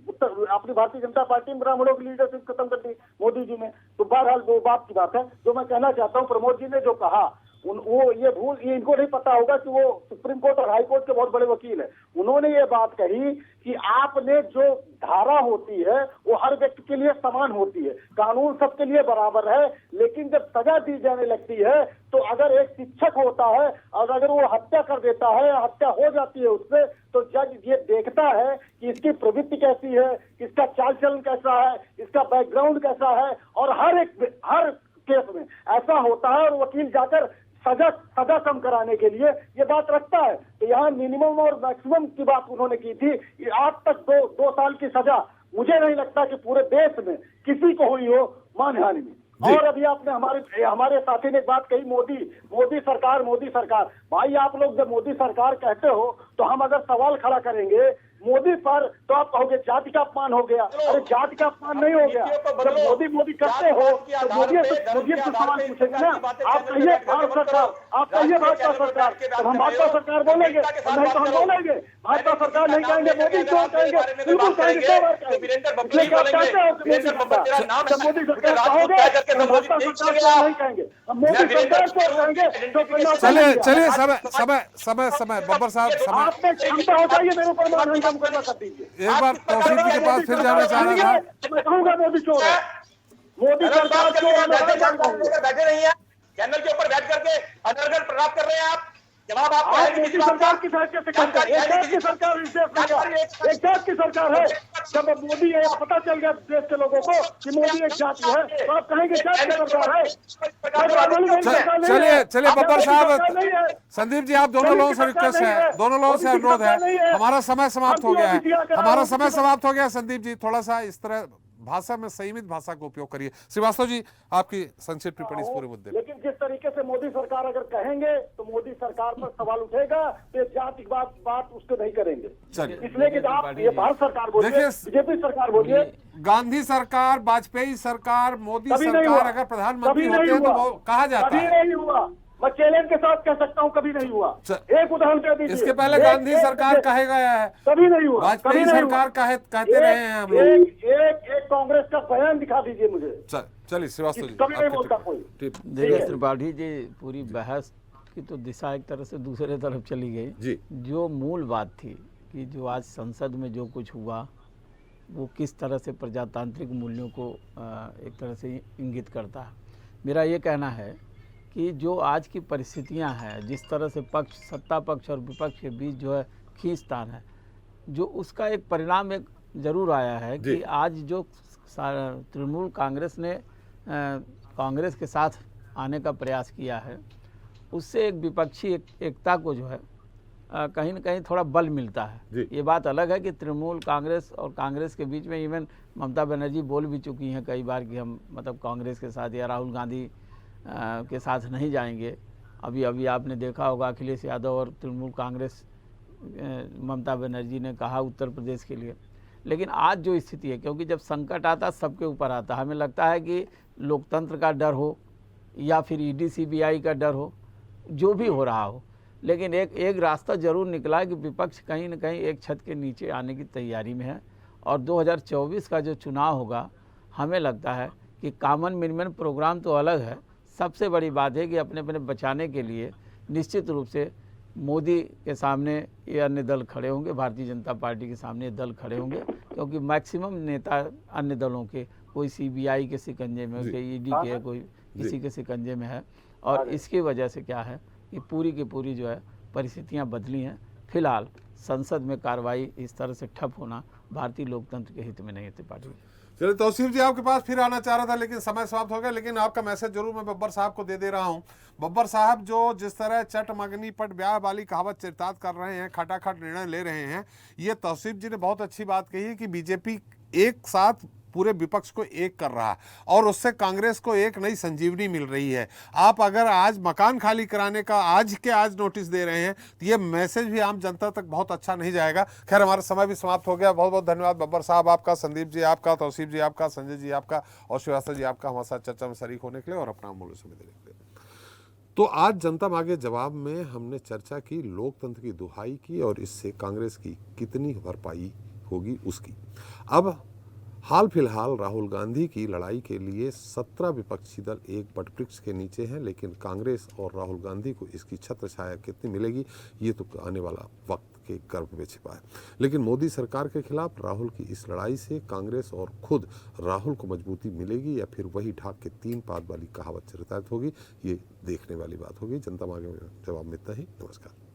अपनी भारतीय जनता पार्टी में ब्राह्मणों की लीडरशिप खत्म कर दी मोदी जी ने। तो बहरहाल वो बात की बात है। जो मैं कहना चाहता हूँ, प्रमोद जी ने जो कहा, ये इनको नहीं पता होगा कि वो सुप्रीम कोर्ट और हाई कोर्ट के बहुत बड़े वकील है। उन्होंने ये बात कही कि आपने जो धारा होती है वो हर व्यक्ति के लिए समान होती है, कानून सबके लिए बराबर है, लेकिन जब सजा दी जाने लगती है तो अगर एक शिक्षक होता है और अगर वो हत्या कर देता है, हत्या हो जाती है उससे, तो जज ये देखता है कि इसकी प्रवृत्ति कैसी है, इसका चाल चलन कैसा है, इसका बैकग्राउंड कैसा है, और हर केस में ऐसा होता है, और वकील जाकर सजा कम कराने के लिए ये बात रखता है। तो यहाँ मिनिमम और मैक्सिमम की बात उन्होंने की थी। आज तक 2 साल की सजा मुझे नहीं लगता कि पूरे देश में किसी को हुई हो मानहानि में। और अभी आपने हमारे साथी ने एक बात कही, मोदी सरकार। भाई आप लोग जब मोदी सरकार कहते हो तो हम अगर सवाल खड़ा करेंगे मोदी पर, तो आप कहोगे जाति का अपमान हो गया। अरे जाति का अपमान नहीं हो गया। जब मोदी करते हो तो मोदी से सवाल पूछेंगे ना। आप कहिए भारत सरकार, आप कहिए भाजपा सरकार, तो हम भाजपा सरकार बोलेंगे, नहीं तो हम बोलेंगे भाजपा सरकार नहीं कहेंगे, मोदी क्यों कहेंगे? बिल्कुल कहेंगे, क्यों बात कहेंगे? इसलिए आप कहते हो कि मोदी सरकार, जब मोदी सरकार कहोगे तो भाजपा सरकार नहीं कहेंगे, हम मोदी सरकार को कहेंगे। चलिए समय बब्बर साहब, आपने क्षमता हो चाहिए मेरे ऊपर मानहानि का मुकदमा कर दीजिए। एक बार तौसीफ जी के पास फिर जाना चाह रहा था। मैं कहूँगा मोदी चोर है, मोदी सरकार बैठे नहीं है, चैनल के ऊपर बैठ करके अनर्गल प्रलाप कर रहे हैं आप। जवाब आप मोदी सरकार की सरकार की सरकार एक जात की सरकार है। जब मोदी है, पता चल गया देश के लोगों को कि मोदी एक जाति है, तो आप कहेंगे जात की सरकार है। चलिए बब्बर साहब, संदीप जी, आप दोनों लोगों से रिक्वेस्ट है, दोनों लोगों से अनुरोध है, हमारा समय समाप्त हो गया है। संदीप जी थोड़ा सा इस तरह भाषा में संयमित भाषा का उपयोग करिए। श्रीवास्तव जी आपकी संक्षिप्त टिप्पणी इस पूरे मुद्दे। लेकिन जिस तरीके से मोदी सरकार अगर कहेंगे तो मोदी सरकार पर सवाल उठेगा, तो जाति की बात उसको नहीं करेंगे। इसलिए कि आप ये भारत सरकार बोलिए, बीजेपी सरकार बोलिए, गांधी सरकार, वाजपेयी सरकार, मोदी सरकार अगर प्रधानमंत्री होते हैं तो वो कहा जाता है। नहीं हुआ, मैं चैलेंज के साथ कह सकता हूँ, कभी नहीं हुआ। एक उदाहरण दे दीजिए। इसके पहले गांधी सरकार कहे गया है, कभी नहीं हुआ। वाजपेयी सरकार कहते रहे हैं हम लोग। एक कांग्रेस का बयान दिखा दीजिए मुझे। चलिए श्रीवास्तव जी, कभी नहीं बोलता कोई। देखिए त्रिपाठी जी, पूरी बहस की तो दिशा एक तरह से दूसरे तरफ चली गई जी। जो मूल बात थी कि जो आज संसद में जो कुछ हुआ वो किस तरह से प्रजातांत्रिक मूल्यों को एक तरह से इंगित करता है। मेरा ये कहना है कि जो आज की परिस्थितियां हैं, जिस तरह से सत्ता पक्ष और विपक्ष के बीच जो है खींचतान है, जो उसका एक परिणाम एक जरूर आया है कि आज जो तृणमूल कांग्रेस ने कांग्रेस के साथ आने का प्रयास किया है, उससे एक विपक्षी एकता को जो है कहीं न कहीं थोड़ा बल मिलता है। ये बात अलग है कि तृणमूल कांग्रेस और कांग्रेस के बीच में इवन ममता बनर्जी बोल भी चुकी हैं कई बार कि हम मतलब कांग्रेस के साथ या राहुल गांधी के साथ नहीं जाएंगे। अभी आपने देखा होगा अखिलेश यादव और तृणमूल कांग्रेस ममता बनर्जी ने कहा उत्तर प्रदेश के लिए। लेकिन आज जो स्थिति है, क्योंकि जब संकट आता सबके ऊपर आता, हमें लगता है कि लोकतंत्र का डर हो या फिर ईडी सीबीआई का डर हो, जो भी हो रहा हो, लेकिन एक रास्ता जरूर निकला कि विपक्ष कहीं न कहीं एक छत के नीचे आने की तैयारी में है। और 2024 का जो चुनाव होगा, हमें लगता है कि कॉमन मिनिमम प्रोग्राम तो अलग है, सबसे बड़ी बात है कि अपने अपने बचाने के लिए निश्चित रूप से मोदी के सामने ये अन्य दल खड़े होंगे, भारतीय जनता पार्टी के सामने ये दल खड़े होंगे, क्योंकि मैक्सिमम नेता अन्य दलों के, कोई सीबीआई के शिकंजे में, कोई ईडी के, कोई किसी के शिकंजे में है। और इसकी वजह से क्या है कि पूरी की पूरी जो है परिस्थितियां बदली हैं। फिलहाल संसद में कार्रवाई इस तरह से ठप होना भारतीय लोकतंत्र के हित में नहीं है। पार्टी चलिए, तौसीफ जी आपके पास फिर आना चाह रहा था लेकिन समय समाप्त हो गया। लेकिन आपका मैसेज जरूर मैं बब्बर साहब को दे रहा हूं। बब्बर साहब जो जिस तरह चट मगनी पट ब्याह वाली कहावत चरितार्थ कर रहे हैं, खटाखट निर्णय ले रहे हैं, ये तौसीफ जी ने बहुत अच्छी बात कही है कि बीजेपी एक साथ पूरे विपक्ष को एक कर रहा है और उससे कांग्रेस को एक नई संजीवनी मिल रही है। आप अगर आज मकान खाली कराने का आज नोटिस दे रहे हैं तो ये मैसेज भी आम जनता तक बहुत अच्छा नहीं जाएगा। खैर, हमारा समय भी समाप्त हो गया। बहुत बहुत धन्यवाद बब्बर साहब आपका, संदीप जी आपका, तौसीफ जी आपका, संजय जी आपका और श्रीवास्तव जी आपका हमारे साथ चर्चा में शरीक होने के लिए और अपना अमूल्य समय देने के लिए। तो आज जनता मांगे जवाब में हमने चर्चा की, लोकतंत्र की दुहाई की और इससे कांग्रेस की कितनी भरपाई होगी उसकी। अब हाल फिलहाल राहुल गांधी की लड़ाई के लिए 17 विपक्षी दल एक वटवृक्ष के नीचे हैं, लेकिन कांग्रेस और राहुल गांधी को इसकी छत्र छाया कितनी मिलेगी ये तो आने वाला वक्त के गर्भ में छिपा है। लेकिन मोदी सरकार के खिलाफ राहुल की इस लड़ाई से कांग्रेस और खुद राहुल को मजबूती मिलेगी या फिर वही ढाक के 3 पाद वाली कहावत चरितार्थ होगी, ये देखने वाली बात होगी। जनता मांगे जवाब में इतना ही। नमस्कार।